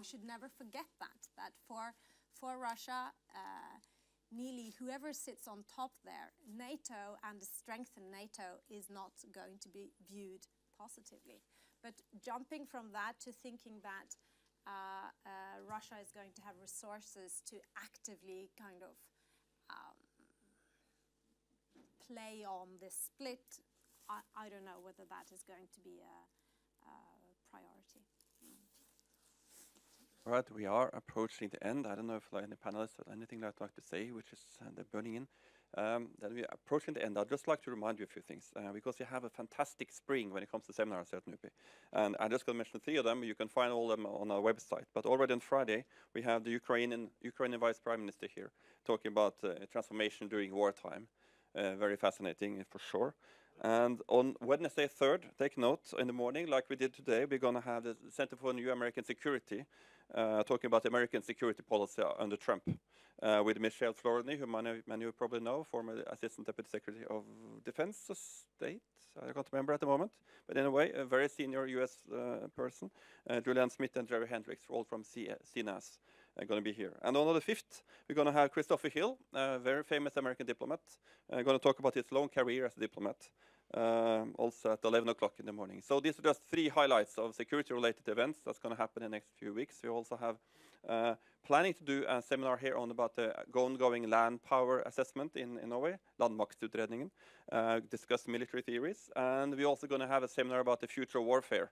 should never forget that for Russia, nearly whoever sits on top there, NATO and the strengthened NATO is not going to be viewed positively. But jumping from that to thinking that Russia is going to have resources to actively kind of play on this split. I don't know whether that is going to be a priority. All right, we are approaching the end. I don't know if any panelists have anything they'd like to say, which is they're burning in. Then we are approaching the end. I'd just like to remind you a few things, because you have a fantastic spring when it comes to seminars at NUPI. And I'm just going to mention 3 of them. You can find all of them on our website. But already on Friday, we have the Ukrainian Vice Prime Minister here talking about transformation during wartime. Very fascinating, for sure. And on Wednesday 3rd, take note, in the morning, like we did today, we're going to have the Center for New American Security talking about American security policy under Trump with Michelle Flournoy, who many of you probably know, former Assistant Deputy Secretary of Defense or State. I can't remember at the moment. But anyway, a very senior U.S. person. Julian Smith and Jerry Hendricks, all from CNAS. Are going to be here. And on the 5th, we're going to have Christopher Hill, a very famous American diplomat, going to talk about his long career as a diplomat, also at 11 o'clock in the morning. So these are just 3 highlights of security-related events that's going to happen in the next few weeks. We also have planning to do a seminar here on about the ongoing land power assessment in Norway, landmaktsutredningen, discuss military theories. And we're also going to have a seminar about the future of warfare.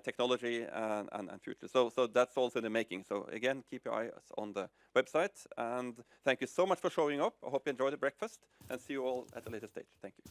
Technology and future. So that's also in the making. So again, keep your eyes on the website. And thank you so much for showing up. I hope you enjoyed the breakfast and see you all at a later stage. Thank you.